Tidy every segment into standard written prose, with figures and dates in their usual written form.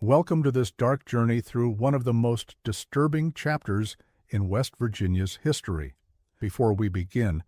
Welcome to this dark journey through one of the most disturbing chapters in West Virginia's history. Before we begin,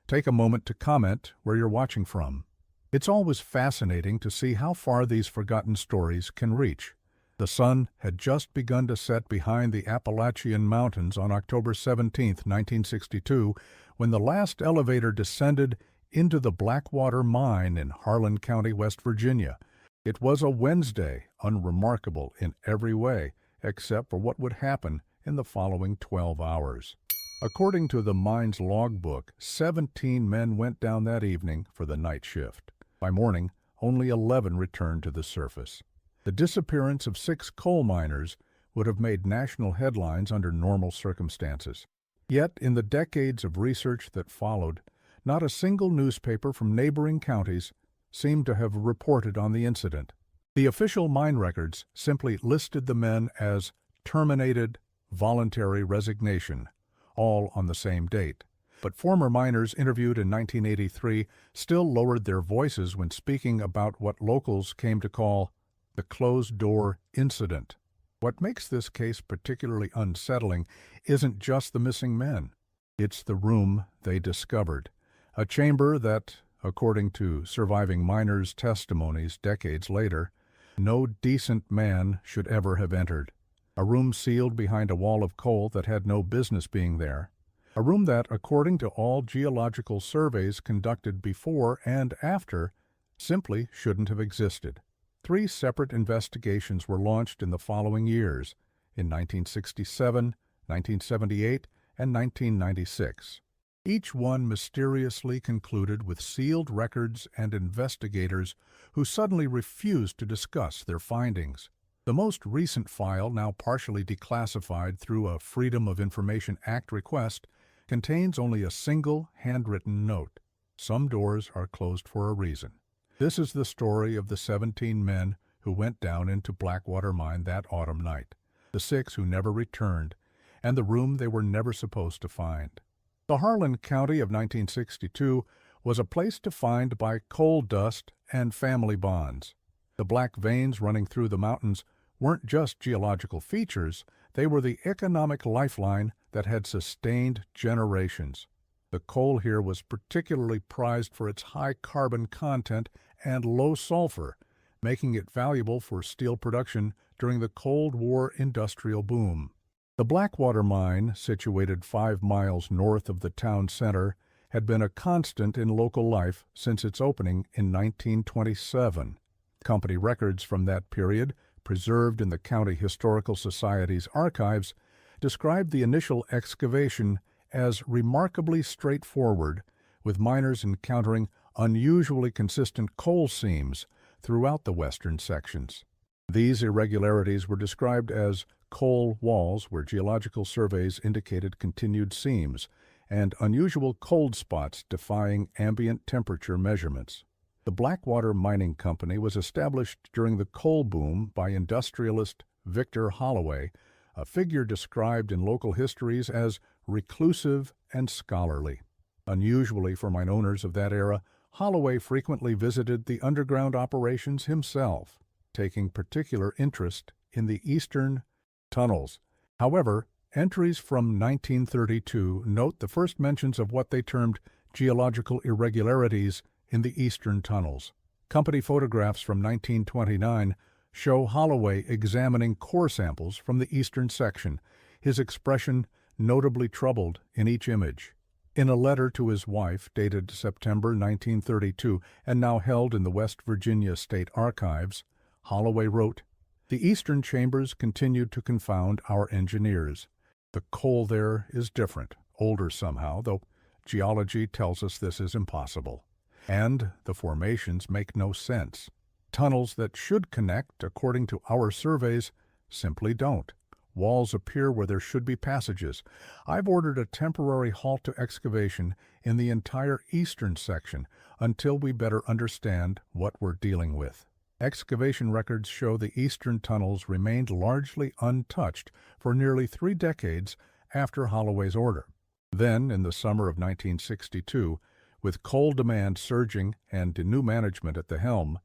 take a moment to comment where you're watching from. It's always fascinating to see how far these forgotten stories can reach. The sun had just begun to set behind the Appalachian Mountains on October 17, 1962, when the last elevator descended into the Blackwater Mine in Harlan County, West Virginia. It was a Wednesday, unremarkable in every way, except for what would happen in the following 12 hours. According to the mine's logbook, 17 men went down that evening for the night shift. By morning, only 11 returned to the surface. The disappearance of 6 coal miners would have made national headlines under normal circumstances. Yet, in the decades of research that followed, not a single newspaper from neighboring counties seemed to have reported on the incident. The official mine records simply listed the men as terminated voluntary resignation, all on the same date. But former miners interviewed in 1983 still lowered their voices when speaking about what locals came to call the closed-door incident. What makes this case particularly unsettling isn't just the missing men. It's the room they discovered, a chamber that, according to surviving miners' testimonies decades later, no decent man should ever have entered. A room sealed behind a wall of coal that had no business being there. A room that, according to all geological surveys conducted before and after, simply shouldn't have existed. 3 separate investigations were launched in the following years, in 1967, 1978, and 1996. Each one mysteriously concluded with sealed records and investigators who suddenly refused to discuss their findings. The most recent file, now partially declassified through a Freedom of Information Act request, contains only a single handwritten note. Some doors are closed for a reason. This is the story of the 17 men who went down into Blackwater Mine that autumn night, the 6 who never returned, and the room they were never supposed to find. The Harlan County of 1962 was a place defined by coal dust and family bonds. The black veins running through the mountains weren't just geological features, they were the economic lifeline that had sustained generations. The coal here was particularly prized for its high carbon content and low sulfur, making it valuable for steel production during the Cold War industrial boom. The Blackwater Mine, situated 5 miles north of the town center, had been a constant in local life since its opening in 1927. Company records from that period, preserved in the County Historical Society's archives, described the initial excavation as remarkably straightforward, with miners encountering unusually consistent coal seams throughout the western sections. These irregularities were described as coal walls, where geological surveys indicated continued seams, and unusual cold spots defying ambient temperature measurements. The Blackwater Mining Company was established during the coal boom by industrialist Victor Holloway, a figure described in local histories as reclusive and scholarly. Unusually for mine owners of that era, Holloway frequently visited the underground operations himself, taking particular interest in the eastern tunnels. However, entries from 1932 note the first mentions of what they termed geological irregularities in the eastern tunnels. Company photographs from 1929 show Holloway examining core samples from the eastern section, his expression notably troubled in each image. In a letter to his wife dated September 1932 and now held in the West Virginia State Archives, Holloway wrote, "The eastern chambers continued to confound our engineers. The coal there is different, older somehow, though geology tells us this is impossible. And the formations make no sense. Tunnels that should connect, according to our surveys, simply don't. Walls appear where there should be passages. I've ordered a temporary halt to excavation in the entire eastern section until we better understand what we're dealing with." Excavation records show the eastern tunnels remained largely untouched for nearly 3 decades after Holloway's order. Then, in the summer of 1962, with coal demand surging and new management at the helm,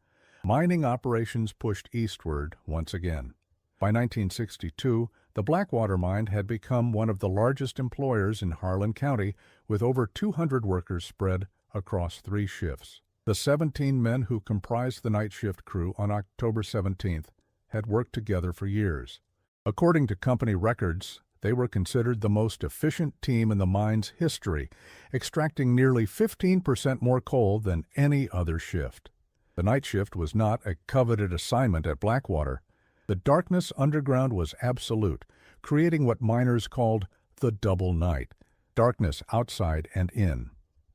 Mining operations pushed eastward once again. By 1962, the Blackwater Mine had become one of the largest employers in Harlan County, with over 200 workers spread across 3 shifts. The 17 men who comprised the night shift crew on October 17th had worked together for years. According to company records, they were considered the most efficient team in the mine's history, extracting nearly 15% more coal than any other shift. The night shift was not a coveted assignment at Blackwater. The darkness underground was absolute, creating what miners called the double night, darkness outside and in.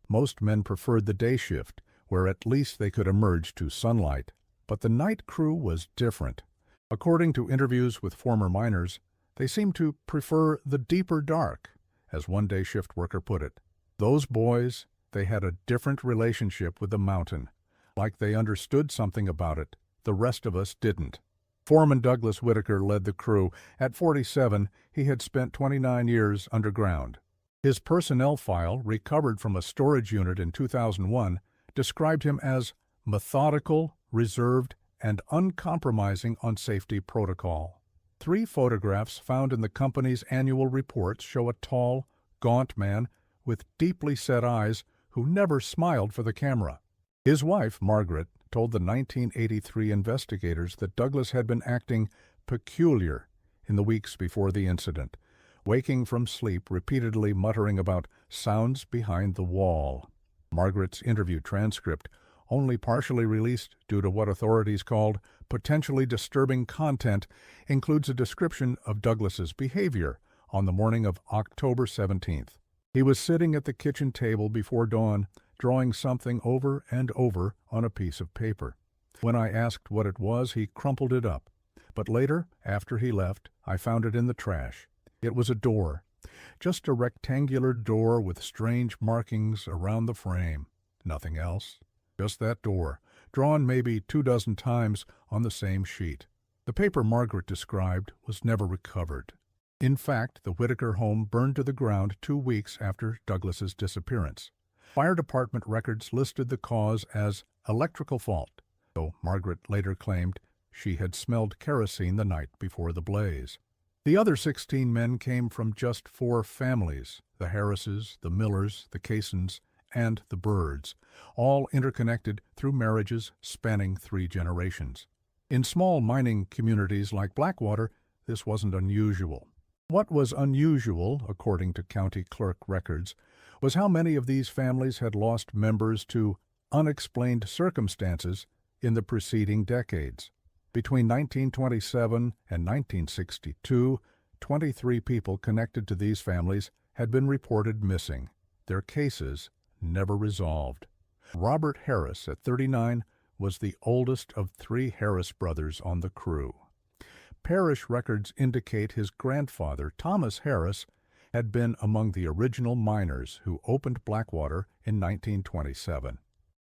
Most men preferred the day shift, where at least they could emerge to sunlight. But the night crew was different. According to interviews with former miners, they seemed to prefer the deeper dark, as one day shift worker put it. Those boys, they had a different relationship with the mountain, like they understood something about it. The rest of us didn't. Foreman Douglas Whitaker led the crew. At 47, he had spent 29 years underground. His personnel file, recovered from a storage unit in 2001, described him as methodical, reserved, and uncompromising on safety protocol. 3 photographs found in the company's annual reports show a tall, gaunt man with deeply set eyes who never smiled for the camera. His wife, Margaret, told the 1983 investigators that Douglas had been acting peculiar in the weeks before the incident, waking from sleep repeatedly muttering about sounds behind the wall. Margaret's interview transcript, only partially released due to what authorities called potentially disturbing content, includes a description of Douglas's behavior on the morning of October 17th. He was sitting at the kitchen table before dawn, drawing something over and over on a piece of paper. When I asked what it was, he crumpled it up. But later, after he left, I found it in the trash. It was a door, just a rectangular door with strange markings around the frame. Nothing else. Just that door, drawn maybe 24 times on the same sheet. The paper Margaret described was never recovered. In fact, the Whitaker home burned to the ground 2 weeks after Douglas's disappearance. Fire department records listed the cause as electrical fault, though Margaret later claimed she had smelled kerosene the night before the blaze. The other 16 men came from just 4 families: the Harrises, the Millers, the Caissons, and the Birds, all interconnected through marriages spanning 3 generations. In small mining communities like Blackwater, this wasn't unusual. What was unusual, according to county clerk records, was how many of these families had lost members to unexplained circumstances in the preceding decades. Between 1927 and 1962, 23 people connected to these families had been reported missing, their cases never resolved. Robert Harris, at 39, was the oldest of 3 Harris brothers on the crew. Parish records indicate his grandfather, Thomas Harris, had been among the original miners who opened Blackwater in 1927.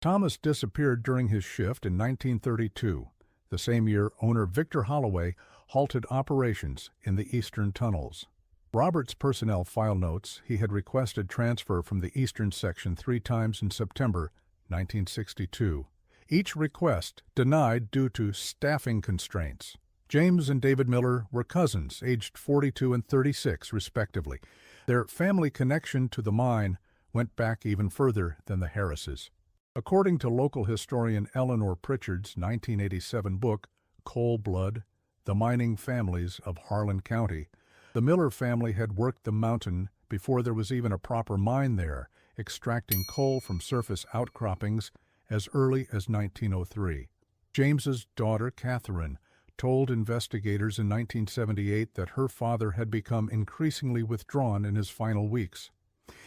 Thomas disappeared during his shift in 1932, the same year owner Victor Holloway halted operations in the eastern tunnels. Robert's personnel file notes he had requested transfer from the eastern section 3 times in September 1962. Each request denied due to staffing constraints. James and David Miller were cousins, aged 42 and 36, respectively. Their family connection to the mine went back even further than the Harrises. According to local historian Eleanor Pritchard's 1987 book, Coal Blood: The Mining Families of Harlan County, the Miller family had worked the mountain before there was even a proper mine there, extracting coal from surface outcroppings as early as 1903. James's daughter, Catherine, told investigators in 1978 that her father had become increasingly withdrawn in his final weeks.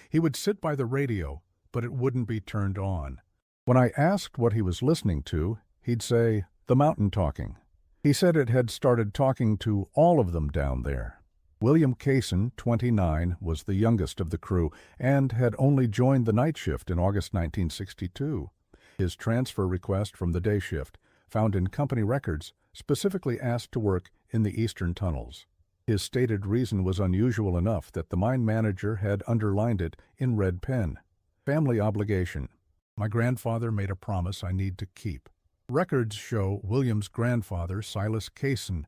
He would sit by the radio, but it wouldn't be turned on. When I asked what he was listening to, he'd say, "The mountain talking." He said it had started talking to all of them down there. William Caisson, 29, was the youngest of the crew and had only joined the night shift in August 1962. His transfer request from the day shift, found in company records, specifically asked to work in the eastern tunnels. His stated reason was unusual enough that the mine manager had underlined it in red pen. Family obligation. My grandfather made a promise I need to keep. Records show William's grandfather, Silas Cason,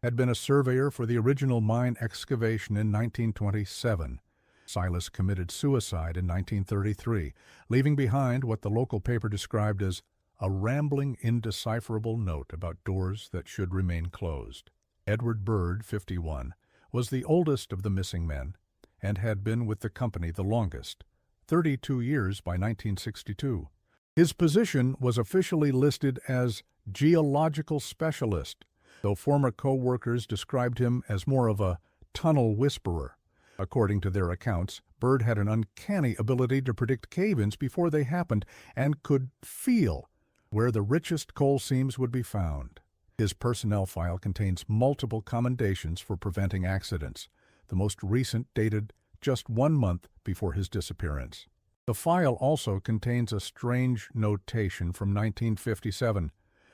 had been a surveyor for the original mine excavation in 1927. Silas committed suicide in 1933, leaving behind what the local paper described as a rambling, indecipherable note about doors that should remain closed. Edward Bird, 51, was the oldest of the missing men and had been with the company the longest, 32 years by 1962. His position was officially listed as geological specialist, though former co-workers described him as more of a tunnel whisperer. According to their accounts, Bird had an uncanny ability to predict cave-ins before they happened and could feel where the richest coal seams would be found. His personnel file contains multiple commendations for preventing accidents, the most recent dated just 1 month before his disappearance. The file also contains a strange notation from 1957.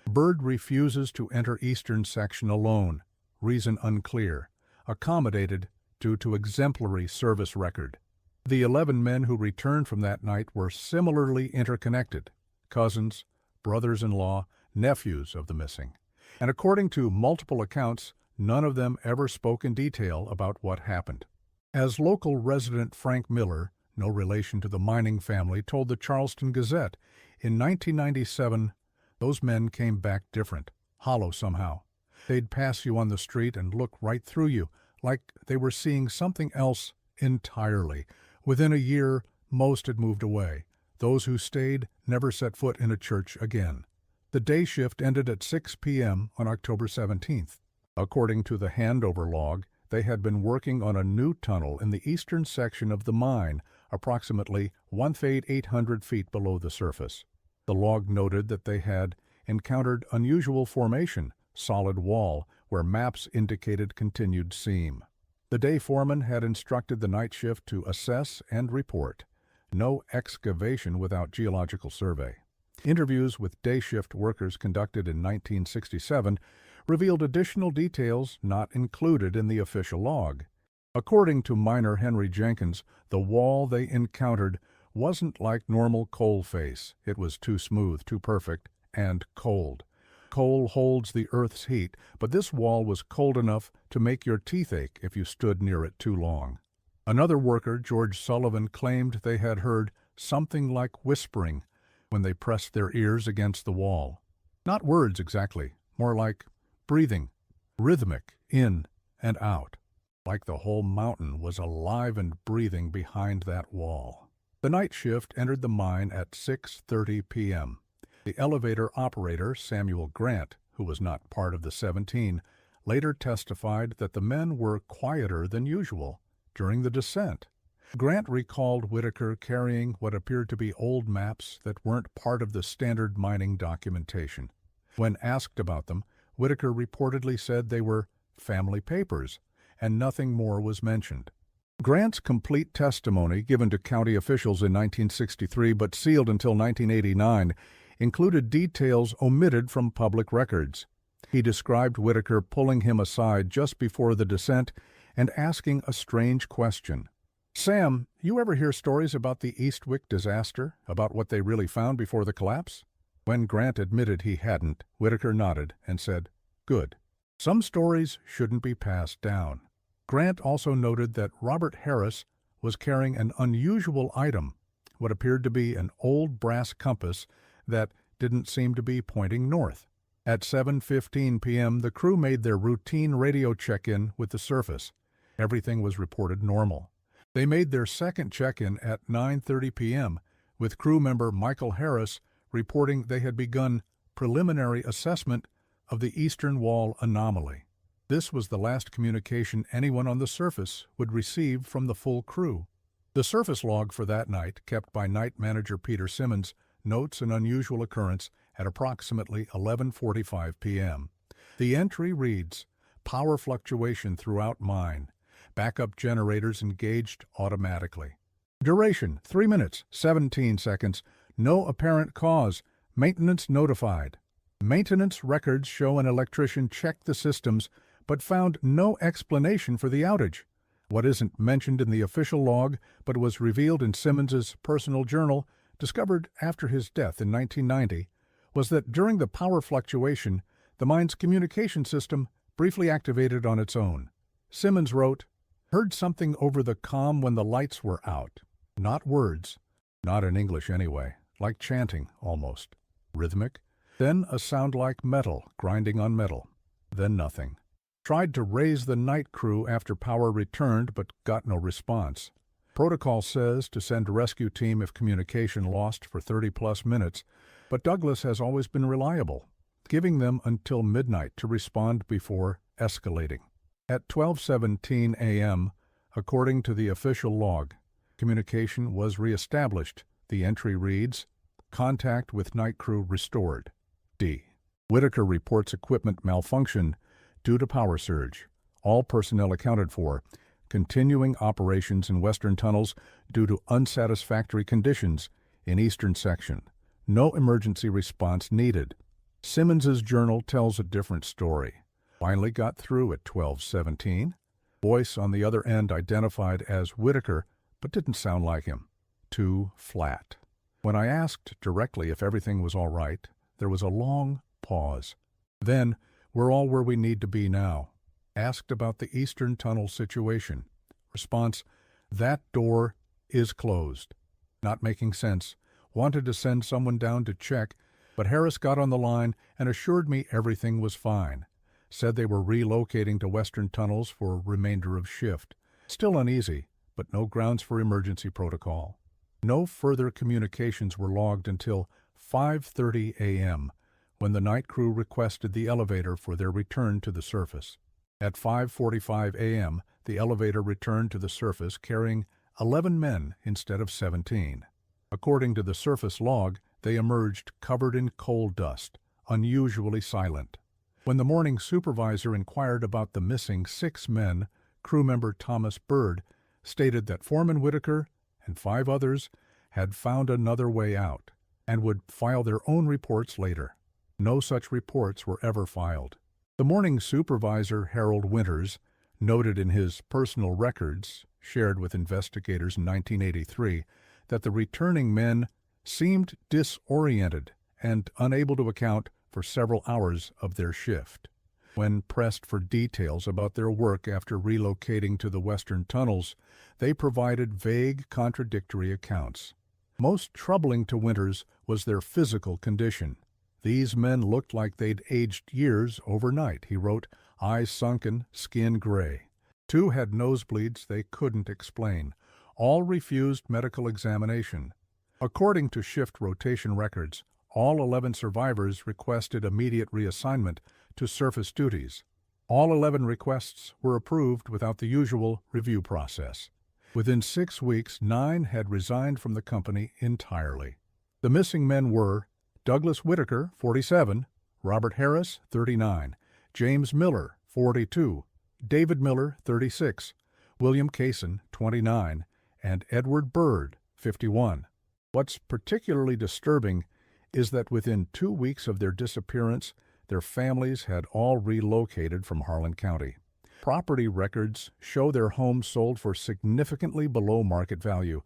Bird refuses to enter eastern section alone, reason unclear, accommodated due to exemplary service record. The 11 men who returned from that night were similarly interconnected, cousins, brothers-in-law, nephews of the missing. And according to multiple accounts, none of them ever spoke in detail about what happened. As local resident Frank Miller, no relation to the mining family, told the Charleston Gazette, in 1997, those men came back different, hollow somehow. They'd pass you on the street and look right through you, like they were seeing something else entirely. Within a year, most had moved away. Those who stayed never set foot in a church again. The day shift ended at 6 p.m. on October 17th. According to the handover log, they had been working on a new tunnel in the eastern section of the mine, approximately 1,800 feet below the surface. The log noted that they had encountered unusual formation, solid wall, where maps indicated continued seam. The day foreman had instructed the night shift to assess and report. No excavation without geological survey. Interviews with day shift workers conducted in 1967 revealed additional details not included in the official log. According to miner Henry Jenkins, the wall they encountered wasn't like normal coal face. It was too smooth, too perfect, and cold. Coal holds the Earth's heat, but this wall was cold enough to make your teeth ache if you stood near it too long. Another worker, George Sullivan, claimed they had heard something like whispering when they pressed their ears against the wall. Not words exactly, more like breathing, rhythmic, in and out, like the whole mountain was alive and breathing behind that wall. The night shift entered the mine at 6:30 p.m. The elevator operator, Samuel Grant, who was not part of the 17, later testified that the men were quieter than usual during the descent. Grant recalled Whitaker carrying what appeared to be old maps that weren't part of the standard mining documentation. When asked about them, Whitaker reportedly said they were family papers, and nothing more was mentioned. Grant's complete testimony, given to county officials in 1963 but sealed until 1989, included details omitted from public records. He described Whitaker pulling him aside just before the descent and asking a strange question. "Sam, you ever hear stories about the Eastwick disaster, about what they really found before the collapse?" When Grant admitted he hadn't, Whitaker nodded and said, "Good. Some stories shouldn't be passed down." Grant also noted that Robert Harris was carrying an unusual item, what appeared to be an old brass compass that didn't seem to be pointing north. At 7:15 p.m., the crew made their routine radio check-in with the surface. Everything was reported normal. They made their second check-in at 9:30 p.m., with crew member Michael Harris reporting they had begun preliminary assessment of the eastern wall anomaly. This was the last communication anyone on the surface would receive from the full crew. The surface log for that night, kept by night manager Peter Simmons, notes an unusual occurrence at approximately 11:45 p.m. The entry reads, "Power fluctuation throughout mine. Backup generators engaged automatically. Duration, 3 minutes, 17 seconds. No apparent cause. Maintenance notified. Maintenance records show an electrician checked the systems but found no explanation for the outage. What isn't mentioned in the official log but was revealed in Simmons's personal journal, discovered after his death in 1990, was that during the power fluctuation, the mine's communication system briefly activated on its own. Simmons wrote, "Heard something over the comm when the lights were out. Not words, not in English anyway, like chanting almost. Rhythmic. Then a sound like metal grinding on metal. Then nothing. Tried to raise the night crew after power returned but got no response. Protocol says to send a rescue team if communication lost for 30-plus minutes, but Douglas has always been reliable, giving them until midnight to respond before escalating. At 12:17 a.m., according to the official log, communication was reestablished. The entry reads, "Contact with night crew restored." D. Whitaker reports equipment malfunction due to power surge. All personnel accounted for. Continuing operations in western tunnels due to unsatisfactory conditions in eastern section. No emergency response needed. Simmons's journal tells a different story. Finally got through at 12:17. Voice on the other end identified as Whitaker, but didn't sound like him. Too flat. When I asked directly if everything was all right, there was a long pause. Then, "We're all where we need to be now." Asked about the eastern tunnel situation. Response, "That door is closed." Not making sense. Wanted to send someone down to check, but Harris got on the line and assured me everything was fine. Said they were relocating to western tunnels for remainder of shift. Still uneasy, but no grounds for emergency protocol. No further communications were logged until 5:30 a.m., when the night crew requested the elevator for their return to the surface. At 5:45 a.m., the elevator returned to the surface carrying 11 men instead of 17. According to the surface log, they emerged covered in coal dust, unusually silent. When the morning supervisor inquired about the missing 6 men, crew member Thomas Bird stated that Foreman Whitaker and 5 others had found another way out and would file their own reports later. No such reports were ever filed. The morning supervisor, Harold Winters, noted in his personal records, shared with investigators in 1983, that the returning men seemed disoriented and unable to account for several hours of their shift. When pressed for details about their work after relocating to the western tunnels, they provided vague, contradictory accounts. Most troubling to Winters was their physical condition. "These men looked like they'd aged years overnight," he wrote, "eyes sunken, skin gray. 2 had nosebleeds they couldn't explain. All refused medical examination." According to shift rotation records, all 11 survivors requested immediate reassignment to surface duties. All 11 requests were approved without the usual review process. Within 6 weeks, 9 had resigned from the company entirely. The missing men were Douglas Whitaker, 47, Robert Harris, 39, James Miller, 42, David Miller, 36, William Cason, 29, and Edward Bird, 51. What's particularly disturbing is that within 2 weeks of their disappearance, their families had all relocated from Harlan County. Property records show their homes sold for significantly below market value,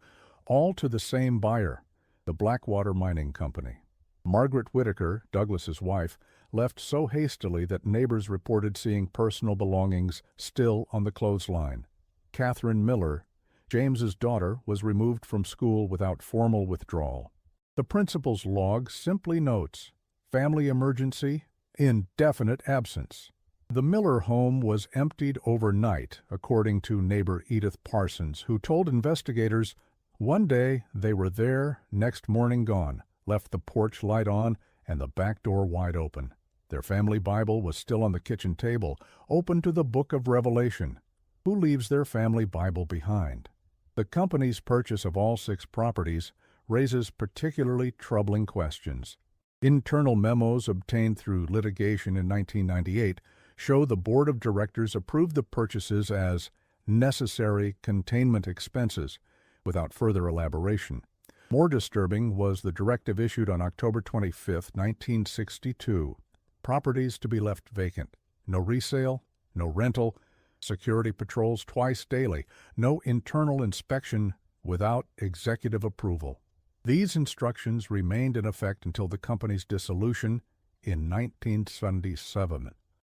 all to the same buyer, the Blackwater Mining Company. Margaret Whitaker, Douglas's wife, left so hastily that neighbors reported seeing personal belongings still on the clothesline. Catherine Miller, James's daughter, was removed from school without formal withdrawal. The principal's log simply notes, "Family emergency, indefinite absence." The Miller home was emptied overnight, according to neighbor Edith Parsons, who told investigators, "One day they were there, next morning gone, left the porch light on and the back door wide open. Their family Bible was still on the kitchen table, open to the book of Revelation. Who leaves their family Bible behind?" The company's purchase of all 6 properties raises particularly troubling questions. Internal memos obtained through litigation in 1998 show the board of directors approved the purchases as necessary containment expenses, without further elaboration. More disturbing was the directive issued on October 25, 1962. Properties to be left vacant. No resale, no rental, security patrols twice daily, no internal inspection without executive approval. These instructions remained in effect until the company's dissolution in 1977.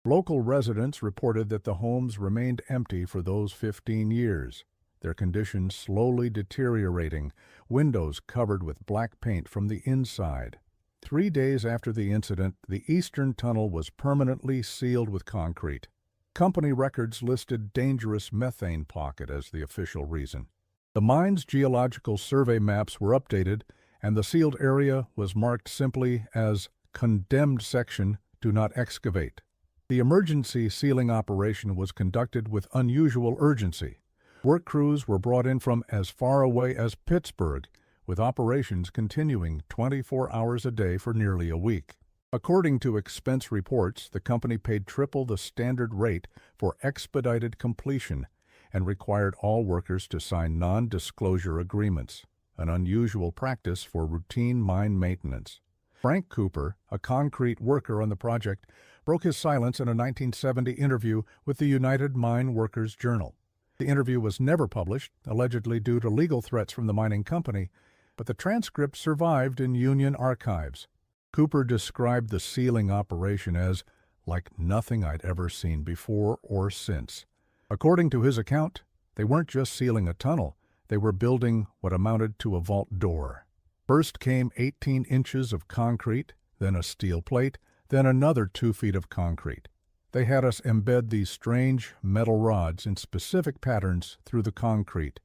Local residents reported that the homes remained empty for those 15 years, their condition slowly deteriorating, windows covered with black paint from the inside. 3 days after the incident, the eastern tunnel was permanently sealed with concrete. Company records listed dangerous methane pocket as the official reason. The mine's geological survey maps were updated, and the sealed area was marked simply as condemned section, do not excavate. The emergency sealing operation was conducted with unusual urgency. Work crews were brought in from as far away as Pittsburgh, with operations continuing 24 hours a day for nearly a week. According to expense reports, the company paid triple the standard rate for expedited completion and required all workers to sign non-disclosure agreements, an unusual practice for routine mine maintenance. Frank Cooper, a concrete worker on the project, broke his silence in a 1970 interview with the United Mine Workers Journal. The interview was never published, allegedly due to legal threats from the mining company, but the transcript survived in Union archives. Cooper described the sealing operation as like nothing I'd ever seen before or since. According to his account, they weren't just sealing a tunnel, they were building what amounted to a vault door. First came 18 inches of concrete, then a steel plate, then another 2 feet of concrete. They had us embed these strange metal rods in specific patterns through the concrete.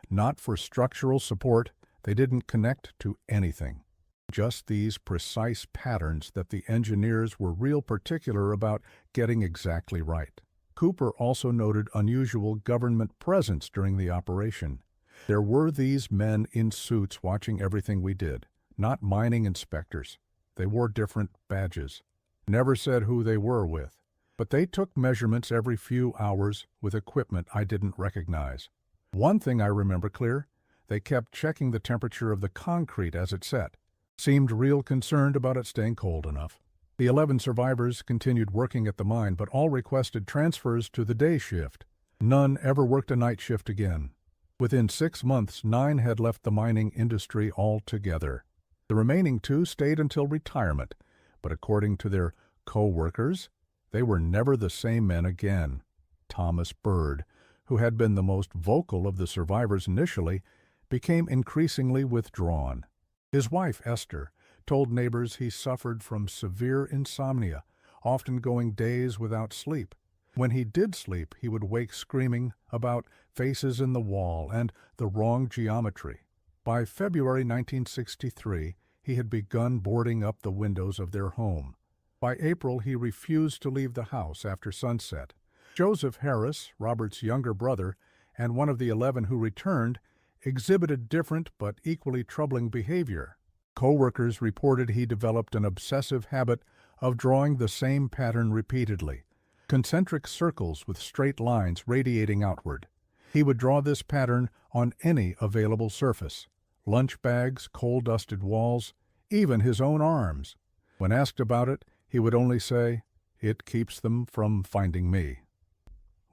Not for structural support, they didn't connect to anything. Just these precise patterns that the engineers were real particular about getting exactly right. Cooper also noted unusual government presence during the operation. There were these men in suits watching everything we did, not mining inspectors. They wore different badges. Never said who they were with, but they took measurements every few hours with equipment I didn't recognize. One thing I remember clear, they kept checking the temperature of the concrete as it set. Seemed real concerned about it staying cold enough. The 11 survivors continued working at the mine, but all requested transfers to the day shift. None ever worked a night shift again. Within 6 months, 9 had left the mining industry altogether. The remaining 2 stayed until retirement, but according to their co-workers, they were never the same men again. Thomas Bird, who had been the most vocal of the survivors initially, became increasingly withdrawn. His wife, Esther, told neighbors he suffered from severe insomnia, often going days without sleep. When he did sleep, he would wake screaming about faces in the wall and the wrong geometry. By February 1963, he had begun boarding up the windows of their home. By April, he refused to leave the house after sunset. Joseph Harris, Robert's younger brother, and one of the 11 who returned, exhibited different but equally troubling behavior. Co-workers reported he developed an obsessive habit of drawing the same pattern repeatedly, concentric circles with straight lines radiating outward. He would draw this pattern on any available surface, lunch bags, coal-dusted walls, even his own arms. When asked about it, he would only say, "It keeps them from finding me."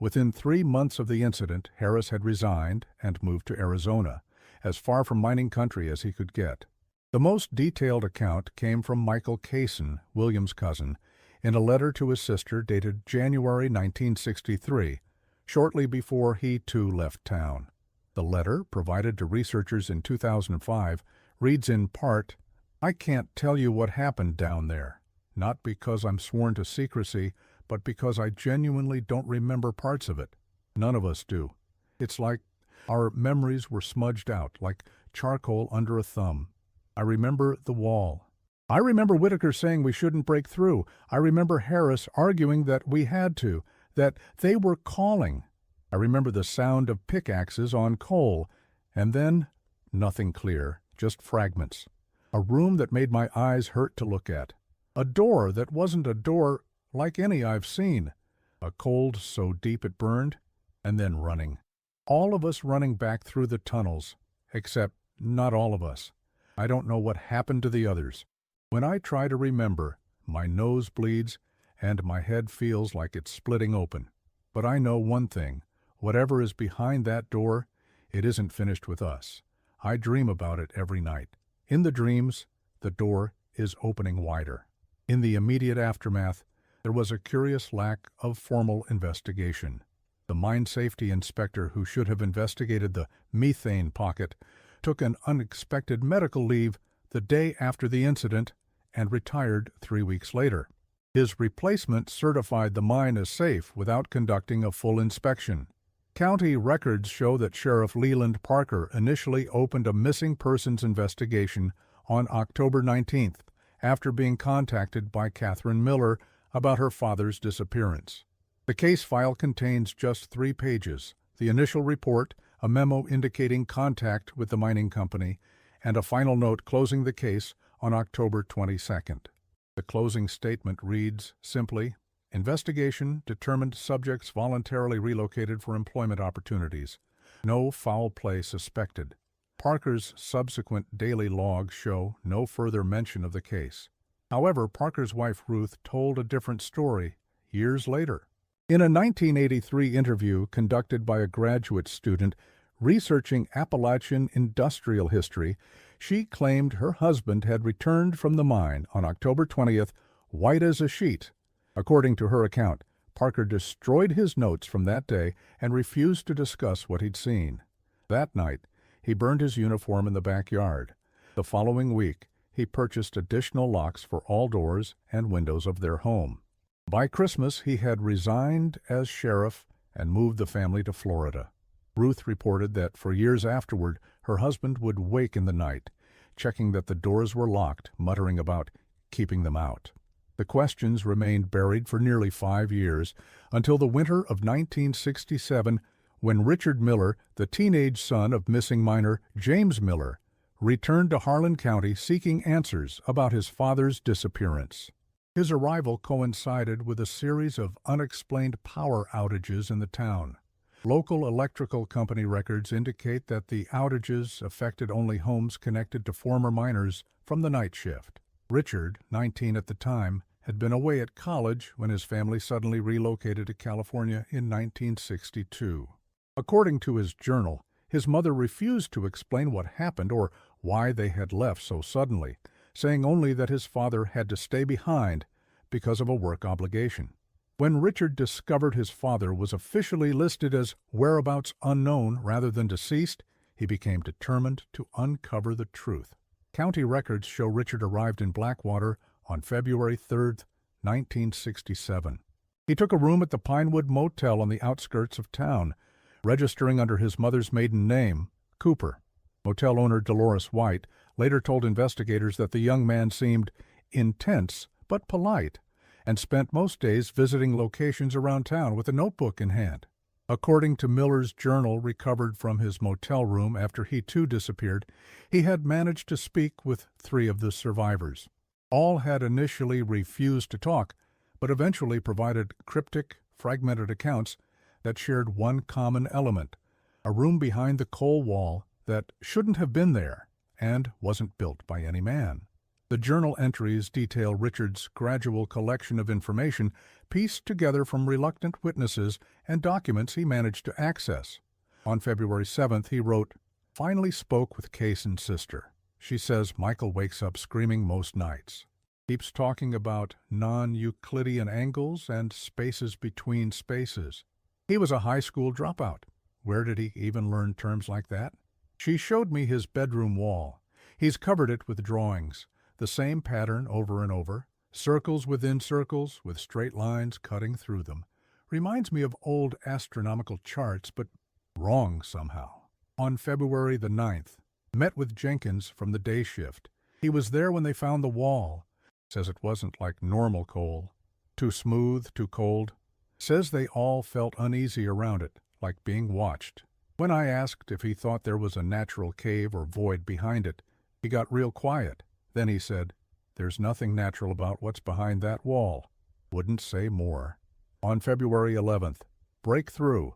Within 3 months of the incident, Harris had resigned and moved to Arizona, as far from mining country as he could get. The most detailed account came from Michael Kaysen, William's cousin, in a letter to his sister dated January 1963, shortly before he too left town. The letter, provided to researchers in 2005, reads in part, "I can't tell you what happened down there, not because I'm sworn to secrecy, but because I genuinely don't remember parts of it. None of us do. It's like our memories were smudged out, like charcoal under a thumb. I remember the wall. I remember Whitaker saying we shouldn't break through. I remember Harris arguing that we had to, that they were calling. I remember the sound of pickaxes on coal. And then, nothing clear, just fragments. A room that made my eyes hurt to look at. A door that wasn't a door like any I've seen. A cold so deep it burned, and then running. All of us running back through the tunnels, except not all of us. I don't know what happened to the others. When I try to remember, my nose bleeds and my head feels like it's splitting open. But I know one thing, whatever is behind that door, it isn't finished with us. I dream about it every night. In the dreams, the door is opening wider. In the immediate aftermath, there was a curious lack of formal investigation. The mine safety inspector who should have investigated the methane pocket took an unexpected medical leave the day after the incident and retired 3 weeks later. His replacement certified the mine as safe without conducting a full inspection. County records show that Sheriff Leland Parker initially opened a missing persons investigation on October 19th after being contacted by Catherine Miller about her father's disappearance. The case file contains just 3 pages, the initial report, a memo indicating contact with the mining company, and a final note closing the case on October 22nd. The closing statement reads simply, "Investigation determined subjects voluntarily relocated for employment opportunities. No foul play suspected." Parker's subsequent daily logs show no further mention of the case. However, Parker's wife Ruth told a different story years later. In a 1983 interview conducted by a graduate student researching Appalachian industrial history, she claimed her husband had returned from the mine on October 20th, white as a sheet. According to her account, Parker destroyed his notes from that day and refused to discuss what he'd seen. That night, he burned his uniform in the backyard. The following week, he purchased additional locks for all doors and windows of their home. By Christmas, he had resigned as sheriff and moved the family to Florida. Ruth reported that for years afterward, her husband would wake in the night, checking that the doors were locked, muttering about keeping them out. The questions remained buried for nearly 5 years, until the winter of 1967, when Richard Miller, the teenage son of missing miner James Miller, returned to Harlan County seeking answers about his father's disappearance. His arrival coincided with a series of unexplained power outages in the town. Local electrical company records indicate that the outages affected only homes connected to former miners from the night shift. Richard, 19 at the time, had been away at college when his family suddenly relocated to California in 1962. According to his journal, his mother refused to explain what happened or why they had left so suddenly, saying only that his father had to stay behind because of a work obligation. When Richard discovered his father was officially listed as whereabouts unknown rather than deceased, he became determined to uncover the truth. County records show Richard arrived in Blackwater on February 3, 1967. He took a room at the Pinewood Motel on the outskirts of town, registering under his mother's maiden name, Cooper. Motel owner Dolores White later told investigators that the young man seemed intense but polite and spent most days visiting locations around town with a notebook in hand. According to Miller's journal recovered from his motel room after he too disappeared, he had managed to speak with 3 of the survivors. All had initially refused to talk, but eventually provided cryptic, fragmented accounts that shared one common element, a room behind the coal wall that shouldn't have been there and wasn't built by any man. The journal entries detail Richard's gradual collection of information pieced together from reluctant witnesses and documents he managed to access. On February 7th, he wrote, "Finally spoke with Kayson's sister. She says Michael wakes up screaming most nights. Keeps talking about non-Euclidean angles and spaces between spaces. He was a high school dropout. Where did he even learn terms like that? She showed me his bedroom wall. He's covered it with drawings. The same pattern over and over, circles within circles with straight lines cutting through them. Reminds me of old astronomical charts, but wrong somehow." On February the 9th, met with Jenkins from the day shift. He was there when they found the wall. Says it wasn't like normal coal. Too smooth, too cold. Says they all felt uneasy around it, like being watched. When I asked if he thought there was a natural cave or void behind it, he got real quiet. Then he said, "There's nothing natural about what's behind that wall." Wouldn't say more. On February 11th, breakthrough.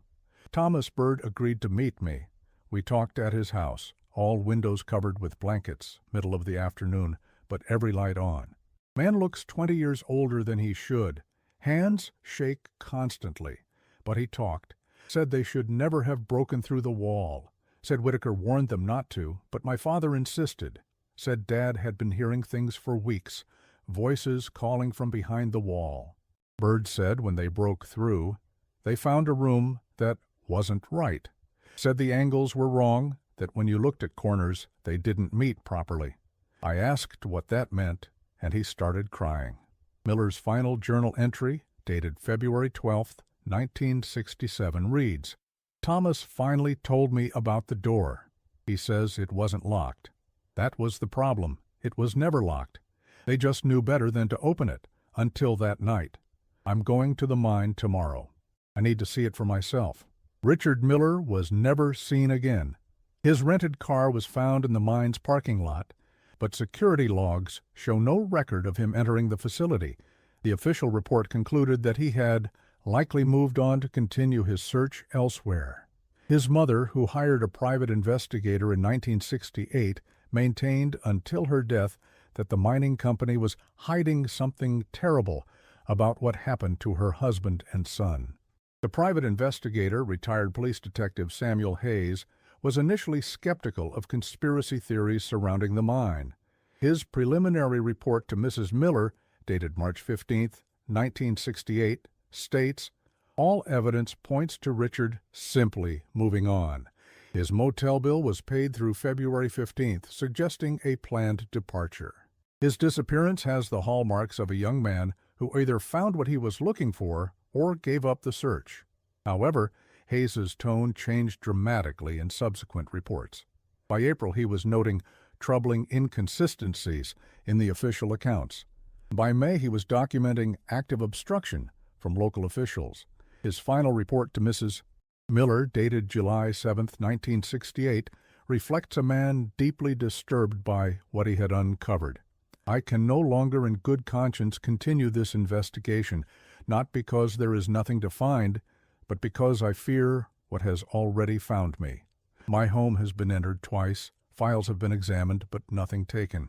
Thomas Bird agreed to meet me. We talked at his house, all windows covered with blankets, middle of the afternoon, but every light on. Man looks 20 years older than he should. Hands shake constantly. But he talked. Said they should never have broken through the wall. Said Whitaker warned them not to, but my father insisted. said Dad had been hearing things for weeks, voices calling from behind the wall. Bird said when they broke through, they found a room that wasn't right. Said the angles were wrong, that when you looked at corners, they didn't meet properly. I asked what that meant, and he started crying. Miller's final journal entry, dated February 12, 1967, reads, "Thomas finally told me about the door. He says it wasn't locked. That was the problem. It was never locked. They just knew better than to open it, until that night. I'm going to the mine tomorrow. I need to see it for myself." Richard Miller was never seen again. His rented car was found in the mine's parking lot, but security logs show no record of him entering the facility. The official report concluded that he had likely moved on to continue his search elsewhere. His mother, who hired a private investigator in 1968, maintained until her death that the mining company was hiding something terrible about what happened to her husband and son. The private investigator, retired police detective Samuel Hayes, was initially skeptical of conspiracy theories surrounding the mine. His preliminary report to Mrs. Miller, dated March 15, 1968, states, "All evidence points to Richard simply moving on. His motel bill was paid through February 15th, suggesting a planned departure. His disappearance has the hallmarks of a young man who either found what he was looking for or gave up the search." However, Hayes's tone changed dramatically in subsequent reports. By April, he was noting troubling inconsistencies in the official accounts. By May, he was documenting active obstruction from local officials. His final report to Mrs. Miller, dated July 7, 1968, reflects a man deeply disturbed by what he had uncovered. "I can no longer in good conscience continue this investigation, not because there is nothing to find, but because I fear what has already found me. My home has been entered twice, files have been examined, but nothing taken.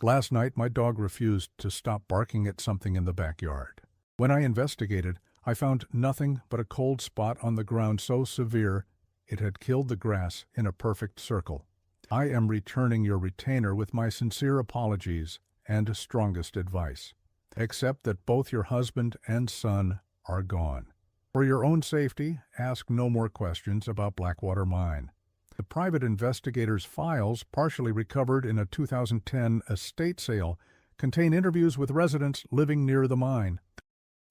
Last night my dog refused to stop barking at something in the backyard. When I investigated, I found nothing but a cold spot on the ground so severe it had killed the grass in a perfect circle. I am returning your retainer with my sincere apologies and strongest advice. Accept that both your husband and son are gone. For your own safety, ask no more questions about Blackwater Mine." The private investigator's files, partially recovered in a 2010 estate sale, contain interviews with residents living near the mine.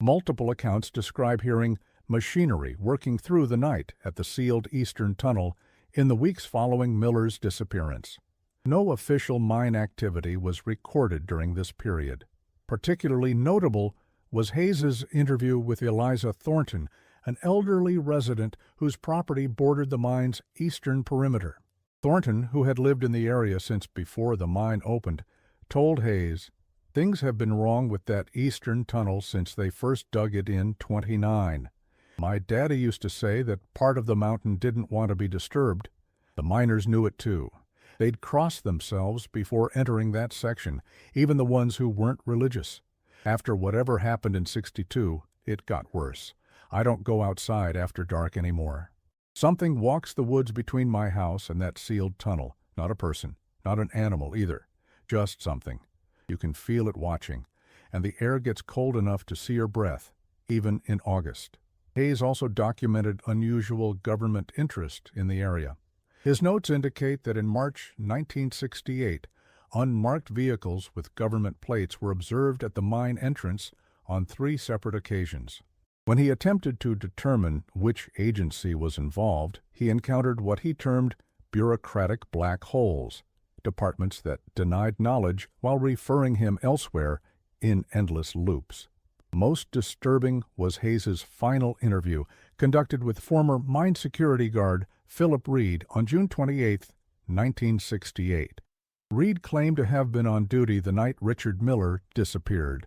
Multiple accounts describe hearing machinery working through the night at the sealed eastern tunnel in the weeks following Miller's disappearance. No official mine activity was recorded during this period. Particularly notable was Hayes's interview with Eliza Thornton, an elderly resident whose property bordered the mine's eastern perimeter. Thornton, who had lived in the area since before the mine opened, told Hayes, "Things have been wrong with that eastern tunnel since they first dug it in '29. My daddy used to say that part of the mountain didn't want to be disturbed. The miners knew it too. They'd cross themselves before entering that section, even the ones who weren't religious. After whatever happened in '62, it got worse. I don't go outside after dark anymore. Something walks the woods between my house and that sealed tunnel. Not a person, not an animal either. Just something. You can feel it watching, and the air gets cold enough to see your breath, even in August." Hayes also documented unusual government interest in the area. His notes indicate that in March 1968, unmarked vehicles with government plates were observed at the mine entrance on 3 separate occasions. When he attempted to determine which agency was involved, he encountered what he termed bureaucratic black holes, departments that denied knowledge while referring him elsewhere in endless loops. Most disturbing was Hayes's final interview, conducted with former mine security guard Philip Reed on June 28, 1968. Reed claimed to have been on duty the night Richard Miller disappeared.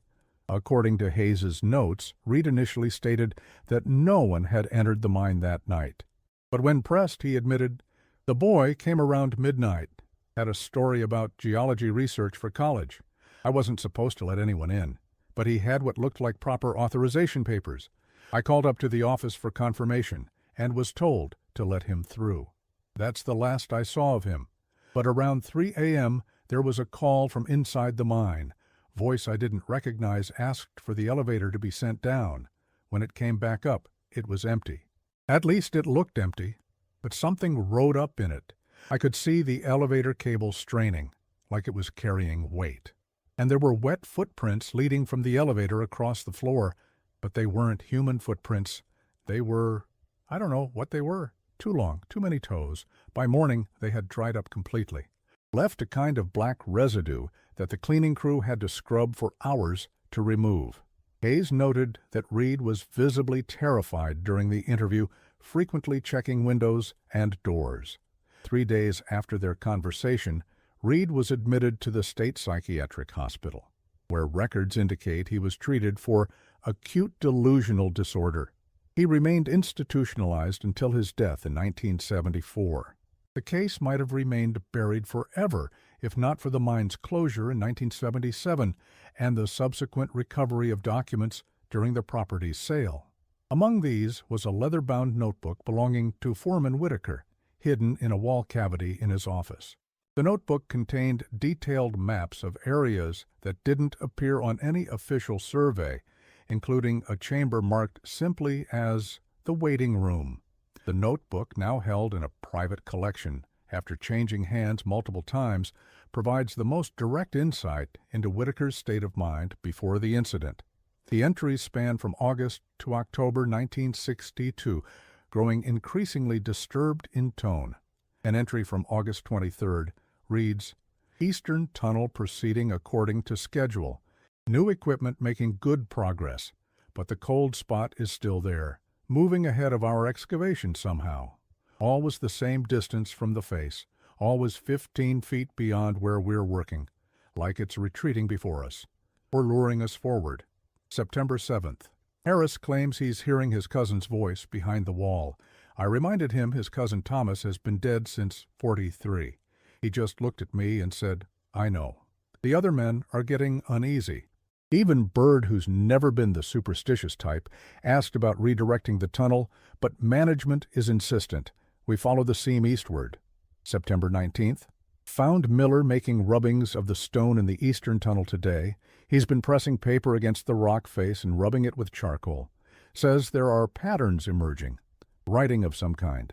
According to Hayes's notes, Reed initially stated that no one had entered the mine that night. But when pressed, he admitted, "The boy came around midnight, had a story about geology research for college. I wasn't supposed to let anyone in, but he had what looked like proper authorization papers. I called up to the office for confirmation and was told to let him through. That's the last I saw of him. But around 3 a.m., There was a call from inside the mine. Voice I didn't recognize asked for the elevator to be sent down. When it came back up, it was empty. At least it looked empty, but something rode up in it. I could see the elevator cable straining, like it was carrying weight. And there were wet footprints leading from the elevator across the floor, but they weren't human footprints. They were, I don't know what they were. Too long, too many toes. By morning, they had dried up completely. Left a kind of black residue that the cleaning crew had to scrub for hours to remove. Hayes noted that Reed was visibly terrified during the interview, frequently checking windows and doors. 3 days after their conversation, Reed was admitted to the state psychiatric hospital, where records indicate he was treated for acute delusional disorder. He remained institutionalized until his death in 1974. The case might have remained buried forever if not for the mine's closure in 1977 and the subsequent recovery of documents during the property's sale. Among these was a leather-bound notebook belonging to Foreman Whitaker, hidden in a wall cavity in his office. The notebook contained detailed maps of areas that didn't appear on any official survey, including a chamber marked simply as the waiting room. The notebook, now held in a private collection after changing hands multiple times, provides the most direct insight into Whitaker's state of mind before the incident. The entries span from August to October 1962, growing increasingly disturbed in tone. An entry from August 23rd reads, "Eastern Tunnel proceeding according to schedule. New equipment making good progress, but the cold spot is still there, moving ahead of our excavation somehow. All was the same distance from the face, all was 15 feet beyond where we're working, like it's retreating before us, or luring us forward." September 7th. Harris claims he's hearing his cousin's voice behind the wall. I reminded him his cousin Thomas has been dead since '43. He just looked at me and said, "I know." The other men are getting uneasy. Even Bird, who's never been the superstitious type, asked about redirecting the tunnel, but management is insistent. We follow the seam eastward. September 19th. Found Miller making rubbings of the stone in the eastern tunnel today. He's been pressing paper against the rock face and rubbing it with charcoal. Says there are patterns emerging. Writing of some kind.